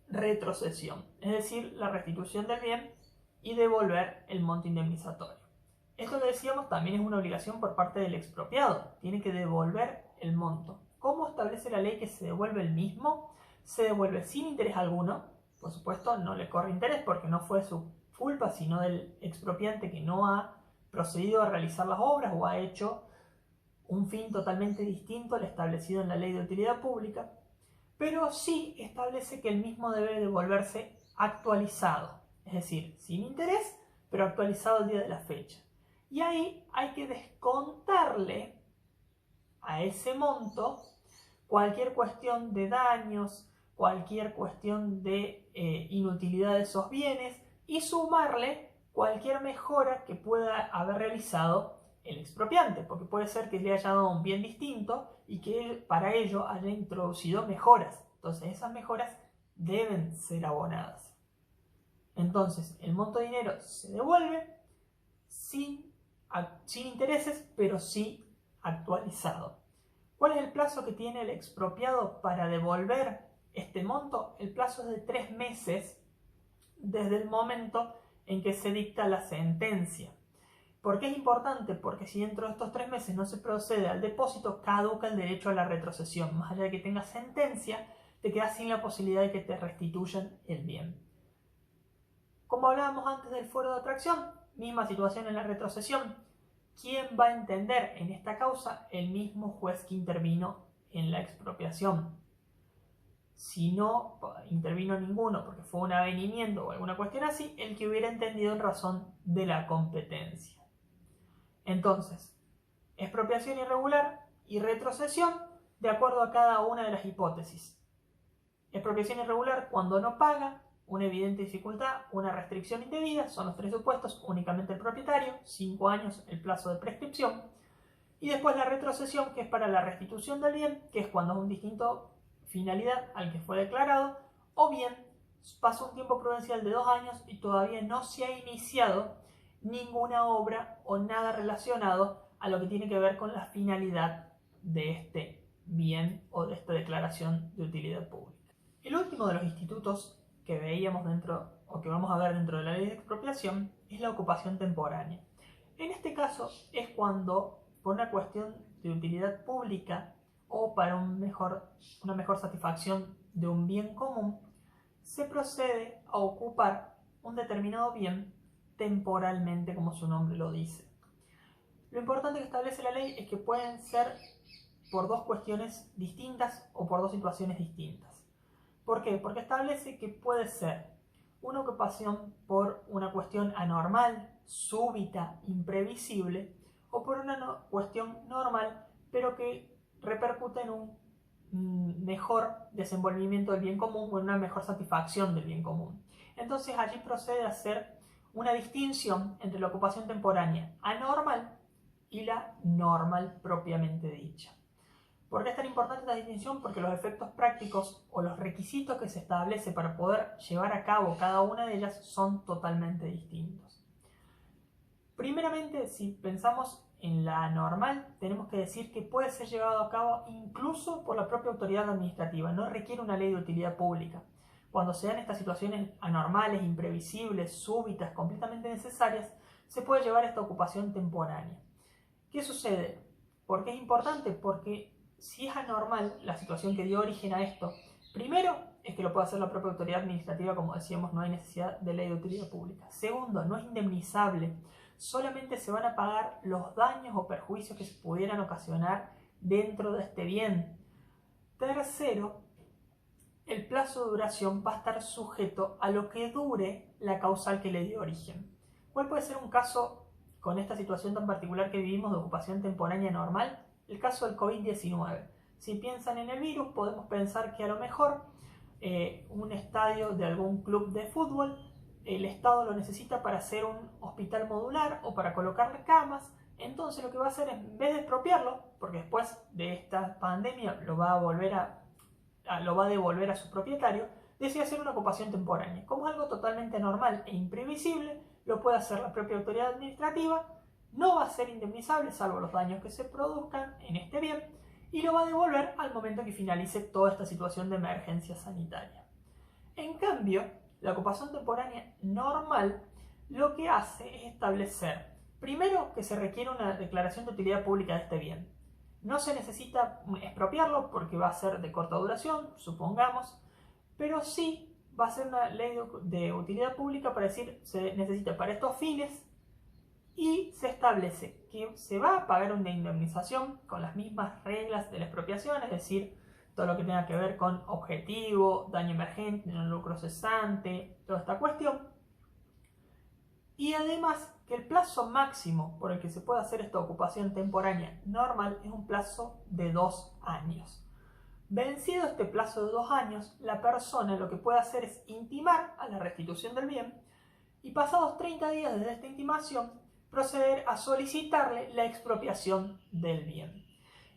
retrocesión, es decir, la restitución del bien y devolver el monto indemnizatorio. Esto que decíamos también es una obligación por parte del expropiado, tiene que devolver el monto. ¿Cómo establece la ley que se devuelve el mismo? Se devuelve sin interés alguno, por supuesto no le corre interés porque no fue su culpa, sino del expropiante que no ha procedido a realizar las obras o ha hecho un fin totalmente distinto al establecido en la ley de utilidad pública, pero sí establece que el mismo debe devolverse actualizado, es decir, sin interés, pero actualizado al día de la fecha. Y ahí hay que descontarle a ese monto cualquier cuestión de daños, cualquier cuestión de inutilidad de esos bienes y sumarle cualquier mejora que pueda haber realizado el expropiante, porque puede ser que le haya dado un bien distinto y que él para ello haya introducido mejoras. Entonces esas mejoras deben ser abonadas. Entonces el monto de dinero se devuelve sin intereses, pero sí actualizado. ¿Cuál es el plazo que tiene el expropiado para devolver este monto? El plazo es de 3 meses desde el momento en que se dicta la sentencia. ¿Por qué es importante? Porque si dentro de estos 3 meses no se procede al depósito, caduca el derecho a la retrocesión. Más allá de que tengas sentencia, te quedas sin la posibilidad de que te restituyan el bien. Como hablábamos antes del fuero de atracción, misma situación en la retrocesión. ¿Quién va a entender en esta causa? El mismo juez que intervino en la expropiación. Si no intervino ninguno porque fue un avenimiento o alguna cuestión así, el que hubiera entendido en razón de la competencia. Entonces, expropiación irregular y retrocesión de acuerdo a cada una de las hipótesis. Expropiación irregular cuando no paga, una evidente dificultad, una restricción indebida, son los 3 supuestos, únicamente el propietario, 5 años el plazo de prescripción, y después la retrocesión, que es para la restitución del bien, que es cuando es un distinto finalidad al que fue declarado, o bien pasa un tiempo prudencial de 2 años y todavía no se ha iniciado ninguna obra o nada relacionado a lo que tiene que ver con la finalidad de este bien o de esta declaración de utilidad pública. El último de los institutos que veíamos dentro, o que vamos a ver dentro de la ley de expropiación, es la ocupación temporánea. En este caso es cuando, por una cuestión de utilidad pública o para una mejor satisfacción de un bien común, se procede a ocupar un determinado bien temporalmente, como su nombre lo dice. Lo importante que establece la ley es que pueden ser por 2 cuestiones distintas o por 2 situaciones distintas. ¿Por qué? Porque establece que puede ser una ocupación por una cuestión anormal, súbita, imprevisible, o por una cuestión normal, pero que repercute en un mejor desenvolvimiento del bien común o en una mejor satisfacción del bien común. Entonces allí procede a hacer una distinción entre la ocupación temporánea anormal y la normal propiamente dicha. ¿Por qué es tan importante esta distinción? Porque los efectos prácticos o los requisitos que se establece para poder llevar a cabo cada una de ellas son totalmente distintos. Primeramente, si pensamos en la normal, tenemos que decir que puede ser llevado a cabo incluso por la propia autoridad administrativa, no requiere una ley de utilidad pública. Cuando se dan estas situaciones anormales, imprevisibles, súbitas, completamente necesarias, se puede llevar esta ocupación temporánea. ¿Qué sucede? ¿Por qué es importante? Porque si es anormal la situación que dio origen a esto, primero es que lo puede hacer la propia autoridad administrativa, como decíamos, no hay necesidad de ley de utilidad pública. Segundo, no es indemnizable, solamente se van a pagar los daños o perjuicios que se pudieran ocasionar dentro de este bien. Tercero, el plazo de duración va a estar sujeto a lo que dure la causal que le dio origen. ¿Cuál puede ser un caso con esta situación tan particular que vivimos de ocupación temporánea normal? El caso del COVID-19. Si piensan en el virus, podemos pensar que a lo mejor un estadio de algún club de fútbol, el Estado lo necesita para hacer un hospital modular o para colocarle camas. Entonces lo que va a hacer es, en vez de expropiarlo, porque después de esta pandemia lo va a devolver a su propietario, decide hacer una ocupación temporánea. Como es algo totalmente normal e imprevisible, lo puede hacer la propia autoridad administrativa, no va a ser indemnizable salvo los daños que se produzcan en este bien, y lo va a devolver al momento que finalice toda esta situación de emergencia sanitaria. En cambio, la ocupación temporánea normal lo que hace es establecer, primero, que se requiere una declaración de utilidad pública de este bien. No se necesita expropiarlo porque va a ser de corta duración, supongamos, pero sí va a ser una ley de utilidad pública para decir se necesita para estos fines, y se establece que se va a pagar una indemnización con las mismas reglas de la expropiación, es decir, todo lo que tenga que ver con objetivo, daño emergente, no lucro cesante, toda esta cuestión. Y además que el plazo máximo por el que se puede hacer esta ocupación temporánea normal es un plazo de 2 años. Vencido este plazo de 2 años, la persona lo que puede hacer es intimar a la restitución del bien y pasados 30 días desde esta intimación proceder a solicitarle la expropiación del bien.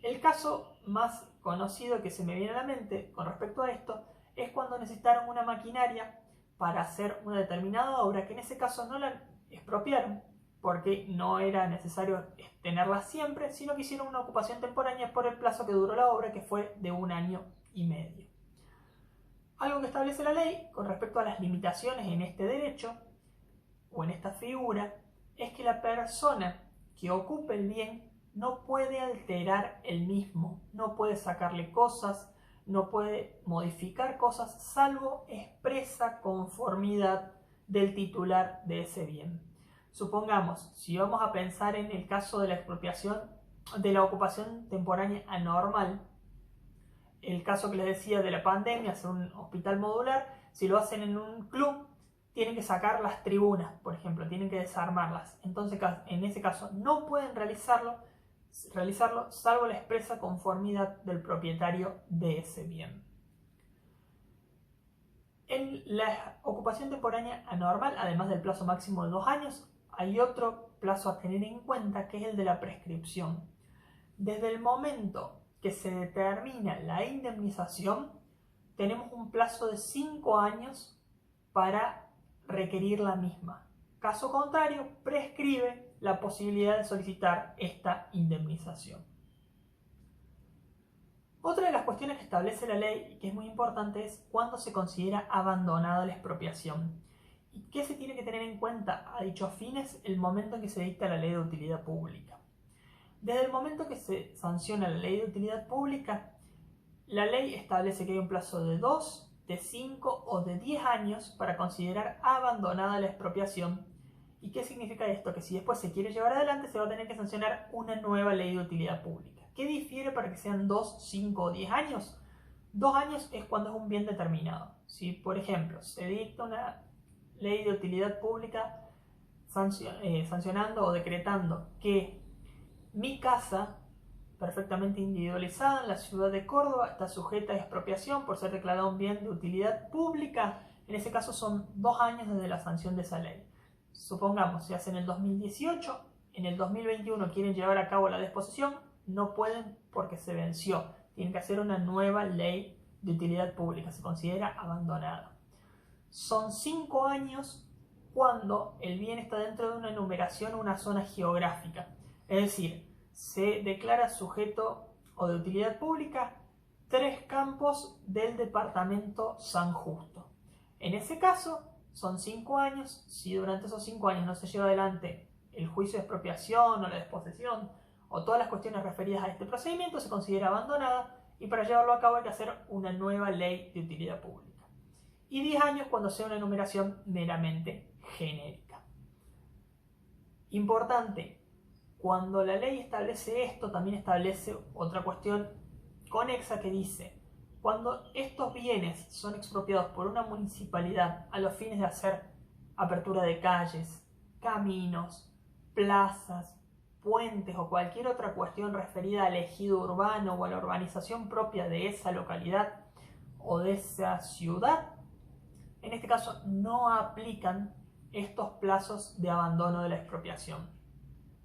El caso más conocido que se me viene a la mente con respecto a esto es cuando necesitaron una maquinaria para hacer una determinada obra, que en ese caso no la expropiaron porque no era necesario tenerla siempre, sino que hicieron una ocupación temporánea por el plazo que duró la obra, que fue de 1 año y medio. Algo que establece la ley con respecto a las limitaciones en este derecho o en esta figura es que la persona que ocupe el bien no puede alterar el mismo, no puede sacarle cosas, no puede modificar cosas, salvo expresa conformidad del titular de ese bien. Supongamos, si vamos a pensar en el caso de la expropiación, de la ocupación temporánea anormal, el caso que les decía de la pandemia, hacer un hospital modular, si lo hacen en un club, tienen que sacar las tribunas, por ejemplo, tienen que desarmarlas. Entonces, en ese caso, no pueden realizarlo salvo la expresa conformidad del propietario de ese bien. En la ocupación temporánea anormal, además del plazo máximo de 2 años, hay otro plazo a tener en cuenta, que es el de la prescripción. Desde el momento que se determina la indemnización, tenemos un plazo de 5 años para requerir la misma. Caso contrario, prescribe la posibilidad de solicitar esta indemnización. Otra de las cuestiones que establece la ley y que es muy importante es cuándo se considera abandonada la expropiación. ¿Y qué se tiene que tener en cuenta a dichos fines el momento en que se dicta la ley de utilidad pública? Desde el momento que se sanciona la ley de utilidad pública, la ley establece que hay un plazo de 2, de 5 o de 10 años para considerar abandonada la expropiación. ¿Y qué significa esto? Que si después se quiere llevar adelante, se va a tener que sancionar una nueva ley de utilidad pública. ¿Qué difiere para que sean 2, 5 o 10 años? 2 años es cuando es un bien determinado. Si, por ejemplo, se dicta una ley de utilidad pública sancionando o decretando que mi casa, perfectamente individualizada en la ciudad de Córdoba, está sujeta a expropiación por ser declarado un bien de utilidad pública, en ese caso son 2 años desde la sanción de esa ley. Supongamos, se hace en el 2018, en el 2021 quieren llevar a cabo la disposición, no pueden porque se venció, tienen que hacer una nueva ley de utilidad pública, se considera abandonada. Son 5 años cuando el bien está dentro de una enumeración o una zona geográfica. Es decir, se declara sujeto o de utilidad pública 3 campos del departamento San Justo. En ese caso, son 5 años. Si durante esos 5 años no se lleva adelante el juicio de expropiación o la desposesión o todas las cuestiones referidas a este procedimiento, se considera abandonada y para llevarlo a cabo hay que hacer una nueva ley de utilidad pública. Y 10 años cuando sea una enumeración meramente genérica. Importante, cuando la ley establece esto, también establece otra cuestión conexa que dice: cuando estos bienes son expropiados por una municipalidad a los fines de hacer apertura de calles, caminos, plazas, puentes o cualquier otra cuestión referida al ejido urbano o a la urbanización propia de esa localidad o de esa ciudad, en este caso no aplican estos plazos de abandono de la expropiación.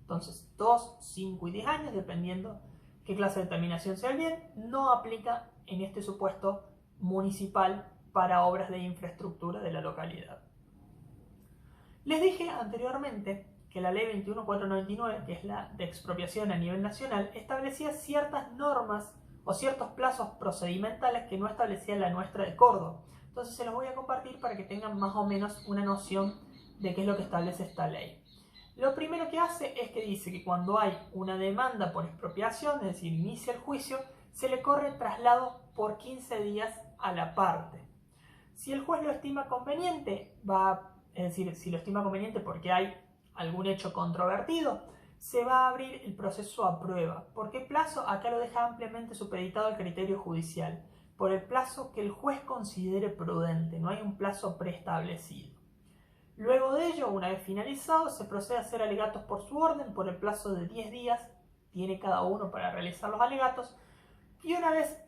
Entonces, 2, 5 y 10 años, dependiendo qué clase de terminación sea el bien, no aplica en este supuesto municipal para obras de infraestructura de la localidad. Les dije anteriormente que la ley 21.499, que es la de expropiación a nivel nacional, establecía ciertas normas o ciertos plazos procedimentales que no establecía la nuestra de Córdoba. Entonces se los voy a compartir para que tengan más o menos una noción de qué es lo que establece esta ley. Lo primero que hace es que dice que cuando hay una demanda por expropiación, es decir, inicia el juicio, se le corre traslado por 15 días a la parte. Si el juez lo estima conveniente, es decir, si lo estima conveniente porque hay algún hecho controvertido, se va a abrir el proceso a prueba. ¿Por qué plazo? Acá lo deja ampliamente supeditado al criterio judicial. Por el plazo que el juez considere prudente, no hay un plazo preestablecido. Luego de ello, una vez finalizado, se procede a hacer alegatos por su orden por el plazo de 10 días, tiene cada uno para realizar los alegatos, y una vez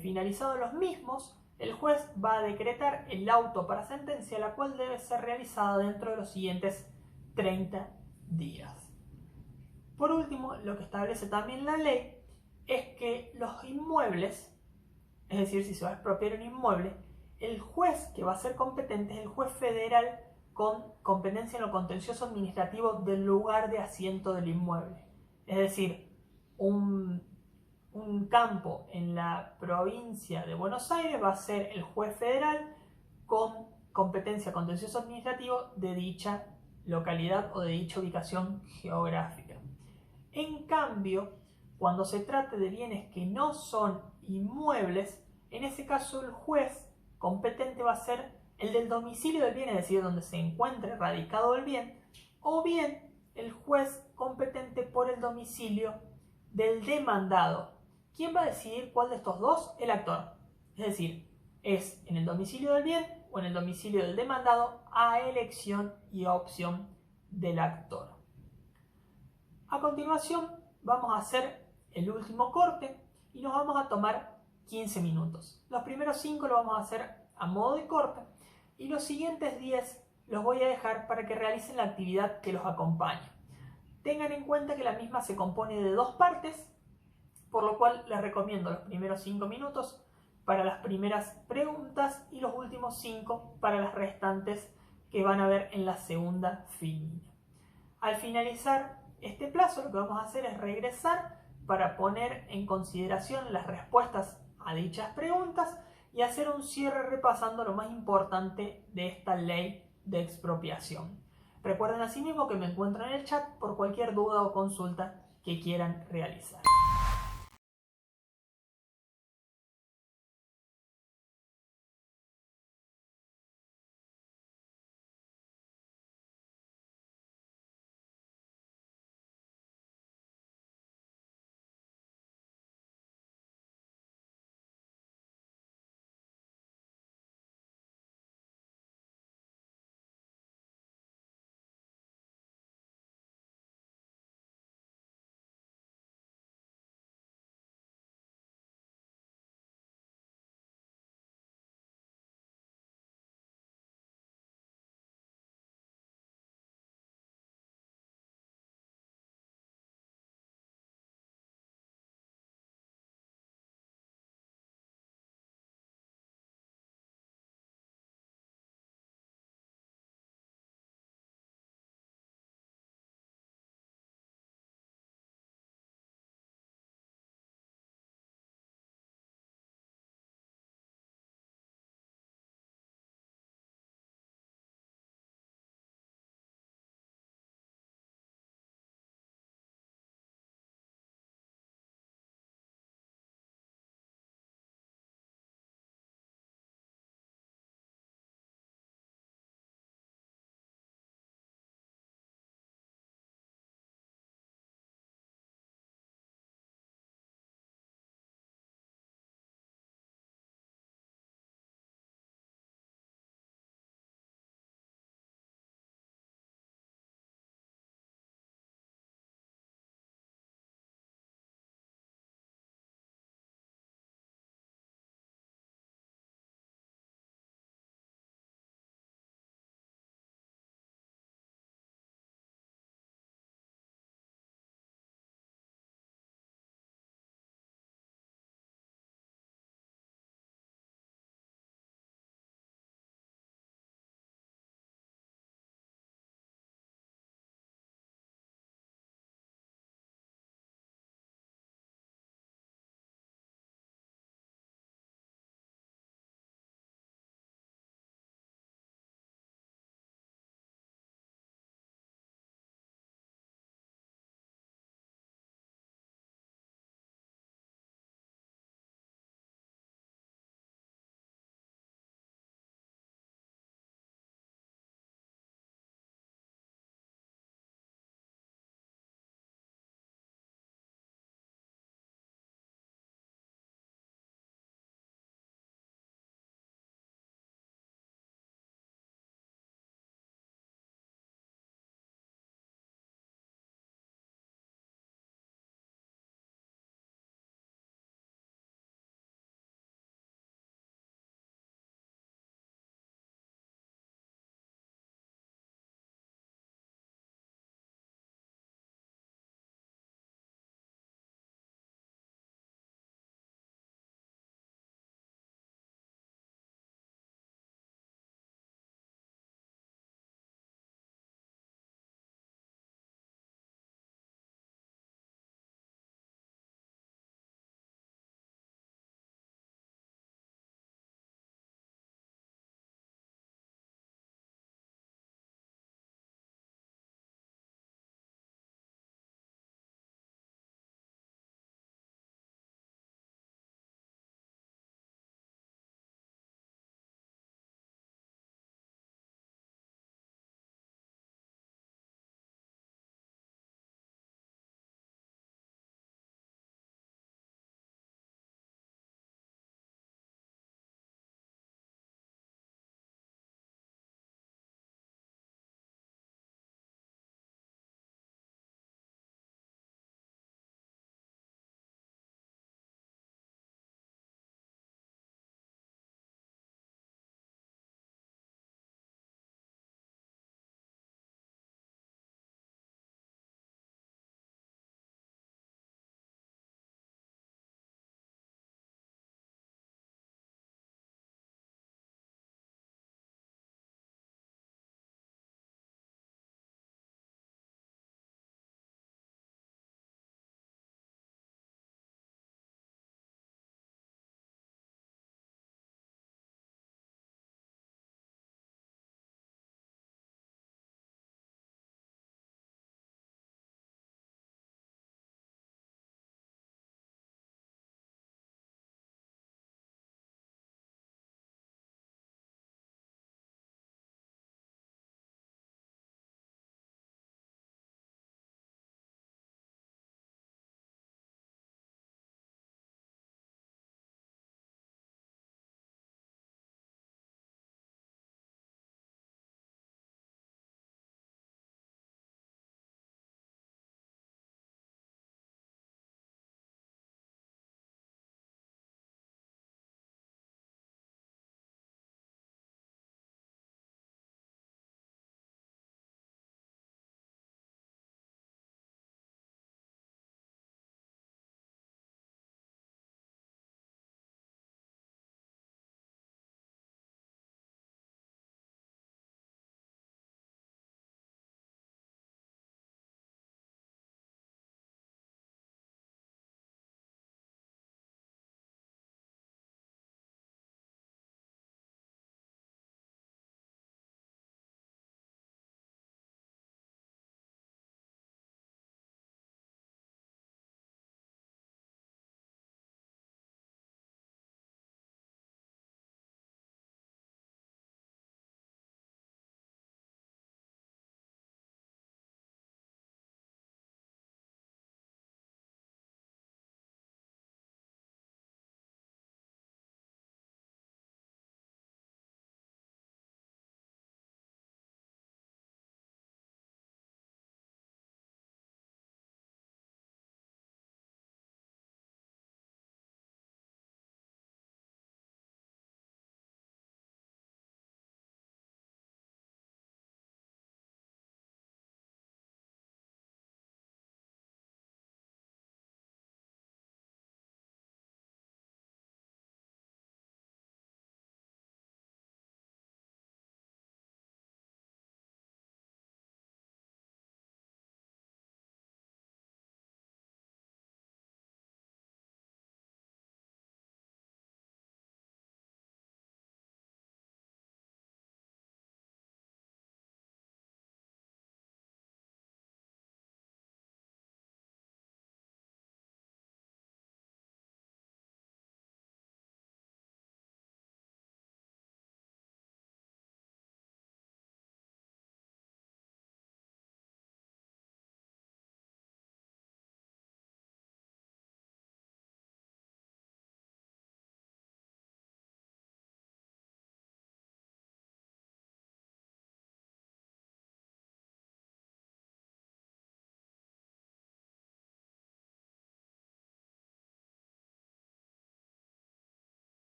finalizados los mismos, el juez va a decretar el auto para sentencia, la cual debe ser realizada dentro de los siguientes 30 días. Por último, lo que establece también la ley es que los inmuebles, es decir, si se va a expropiar un inmueble, el juez que va a ser competente es el juez federal con competencia en lo contencioso administrativo del lugar de asiento del inmueble. Es decir, un campo en la provincia de Buenos Aires va a ser el juez federal con competencia contencioso administrativo de dicha localidad o de dicha ubicación geográfica. En cambio, cuando se trate de bienes que no son inmuebles, en ese caso el juez competente va a ser el del domicilio del bien, es decir, donde se encuentre radicado el bien, o bien el juez competente por el domicilio del demandado. ¿Quién va a decidir cuál de estos dos? El actor. Es decir, es en el domicilio del bien o en el domicilio del demandado a elección y a opción del actor. A continuación vamos a hacer el último corte y nos vamos a tomar 15 minutos. Los primeros 5 lo vamos a hacer a modo de corte y los siguientes 10 los voy a dejar para que realicen la actividad que los acompaña. Tengan en cuenta que la misma se compone de 2 partes, por lo cual les recomiendo los primeros 5 minutos para las primeras preguntas y los últimos 5 para las restantes que van a ver en la segunda filmina. Al finalizar este plazo, lo que vamos a hacer es regresar para poner en consideración las respuestas a dichas preguntas y hacer un cierre repasando lo más importante de esta ley de expropiación. Recuerden asimismo que me encuentran en el chat por cualquier duda o consulta que quieran realizar.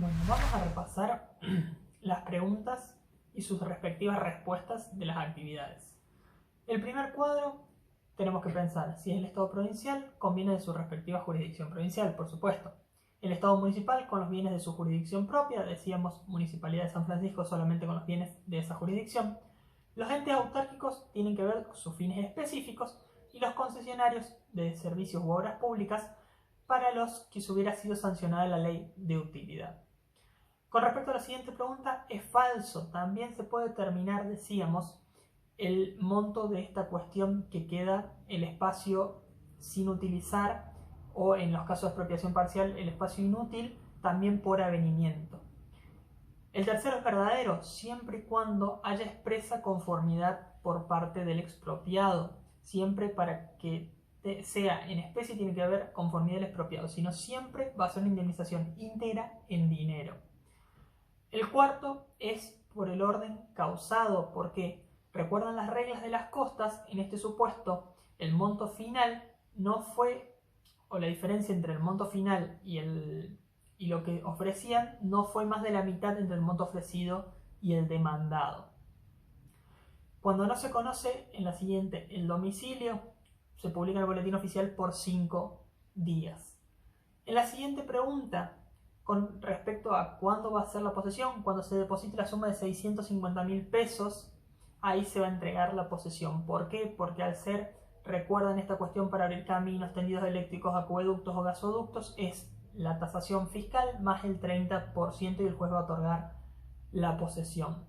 Bueno, vamos a repasar las preguntas y sus respectivas respuestas de las actividades. El primer cuadro tenemos que pensar si es el Estado provincial, conviene de su respectiva jurisdicción provincial, por supuesto. El Estado municipal con los bienes de su jurisdicción propia, decíamos Municipalidad de San Francisco solamente con los bienes de esa jurisdicción. Los entes autárquicos tienen que ver con sus fines específicos y los concesionarios de servicios u obras públicas para los que se hubiera sido sancionada la ley de utilidad. Con respecto a la siguiente pregunta, es falso. También se puede determinar, decíamos, el monto de esta cuestión que queda el espacio sin utilizar o en los casos de expropiación parcial el espacio inútil también por avenimiento. El tercero es verdadero siempre y cuando haya expresa conformidad por parte del expropiado. Siempre para que sea en especie tiene que haber conformidad del expropiado, sino siempre va a ser una indemnización íntegra en dinero. El cuarto es por el orden causado, porque recuerdan las reglas de las costas. En este supuesto el monto final no fue, o la diferencia entre el monto final y lo que ofrecían no fue más de la mitad entre el monto ofrecido y el demandado. Cuando no se conoce, en la siguiente, el domicilio, se publica en el boletín oficial por 5 días. En la siguiente pregunta, con respecto a cuándo va a ser la posesión, cuando se deposite la suma de 650.000 pesos, ahí se va a entregar la posesión. ¿Por qué? Porque al ser, recuerdan esta cuestión para abrir caminos, tendidos eléctricos, acueductos o gasoductos, es la tasación fiscal más el 30% y el juez va a otorgar la posesión.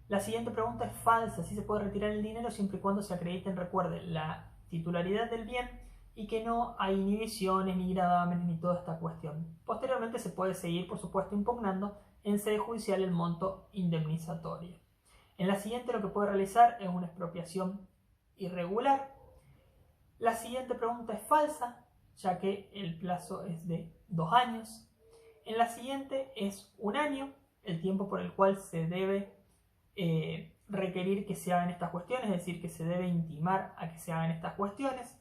La siguiente pregunta es falsa. Sí se puede retirar el dinero siempre y cuando se acrediten, recuerden, la titularidad del bien y que no hay inhibiciones, ni gravámenes, ni toda esta cuestión. Posteriormente se puede seguir, por supuesto, impugnando en sede judicial el monto indemnizatorio. En la siguiente lo que puede realizar es una expropiación irregular. La siguiente pregunta es falsa, ya que el plazo es de 2 años. En la siguiente es 1 año, el tiempo por el cual se debe requerir que se hagan estas cuestiones, es decir, que se debe intimar a que se hagan estas cuestiones.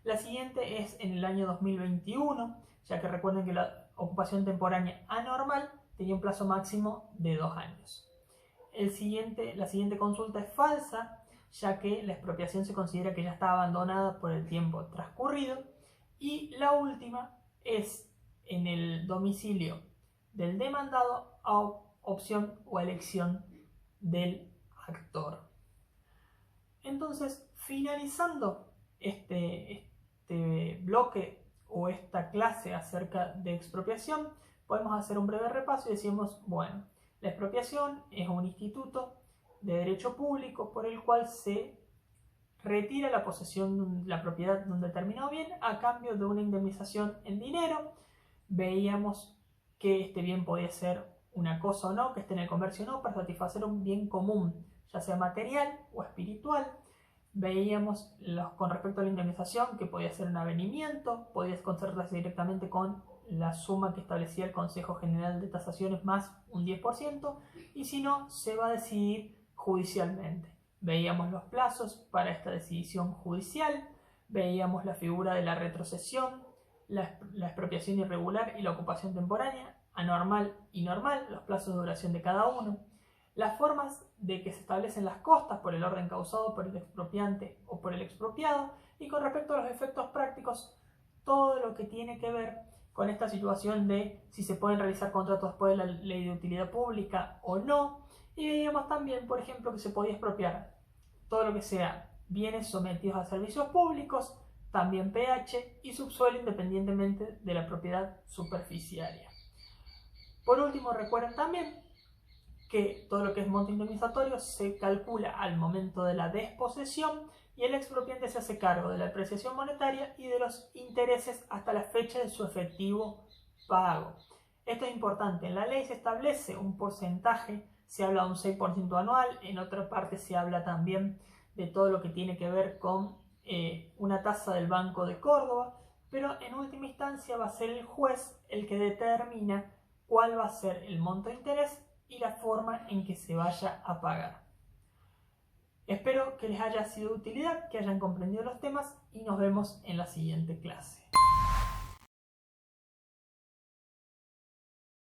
La siguiente es en el año 2021, ya que recuerden que la ocupación temporánea anormal tenía un plazo máximo de 2 años. La siguiente consulta es falsa, ya que la expropiación se considera que ya está abandonada por el tiempo transcurrido. Y la última es en el domicilio del demandado a opción o elección del actor. Entonces, finalizando este bloque o esta clase acerca de expropiación, podemos hacer un breve repaso y decimos, bueno, la expropiación es un instituto de derecho público por el cual se retira la posesión, la propiedad de un determinado bien a cambio de una indemnización en dinero. Veíamos que este bien podía ser una cosa o no, que esté en el comercio o no, para satisfacer un bien común, ya sea material o espiritual. Veíamos con respecto a la indemnización que podía ser un avenimiento, podía concederse directamente con la suma que establecía el Consejo General de Tasaciones más un 10%, y si no, se va a decidir judicialmente. Veíamos los plazos para esta decisión judicial, veíamos la figura de la retrocesión, la expropiación irregular y la ocupación temporánea, anormal y normal, los plazos de duración de cada uno, las formas de que se establecen las costas por el orden causado por el expropiante o por el expropiado, y con respecto a los efectos prácticos, todo lo que tiene que ver con esta situación de si se pueden realizar contratos después de la ley de utilidad pública o no. Y veíamos también, por ejemplo, que se podía expropiar todo lo que sea bienes sometidos a servicios públicos, también PH y subsuelo independientemente de la propiedad superficiaria. Por último, recuerden también que todo lo que es monto indemnizatorio se calcula al momento de la desposesión y el expropiante se hace cargo de la apreciación monetaria y de los intereses hasta la fecha de su efectivo pago. Esto es importante. En la ley se establece un porcentaje, se habla de un 6% anual, en otra parte se habla también de todo lo que tiene que ver con una tasa del Banco de Córdoba, pero en última instancia va a ser el juez el que determina cuál va a ser el monto de interés y la forma en que se vaya a pagar. Espero que les haya sido de utilidad, que hayan comprendido los temas y nos vemos en la siguiente clase.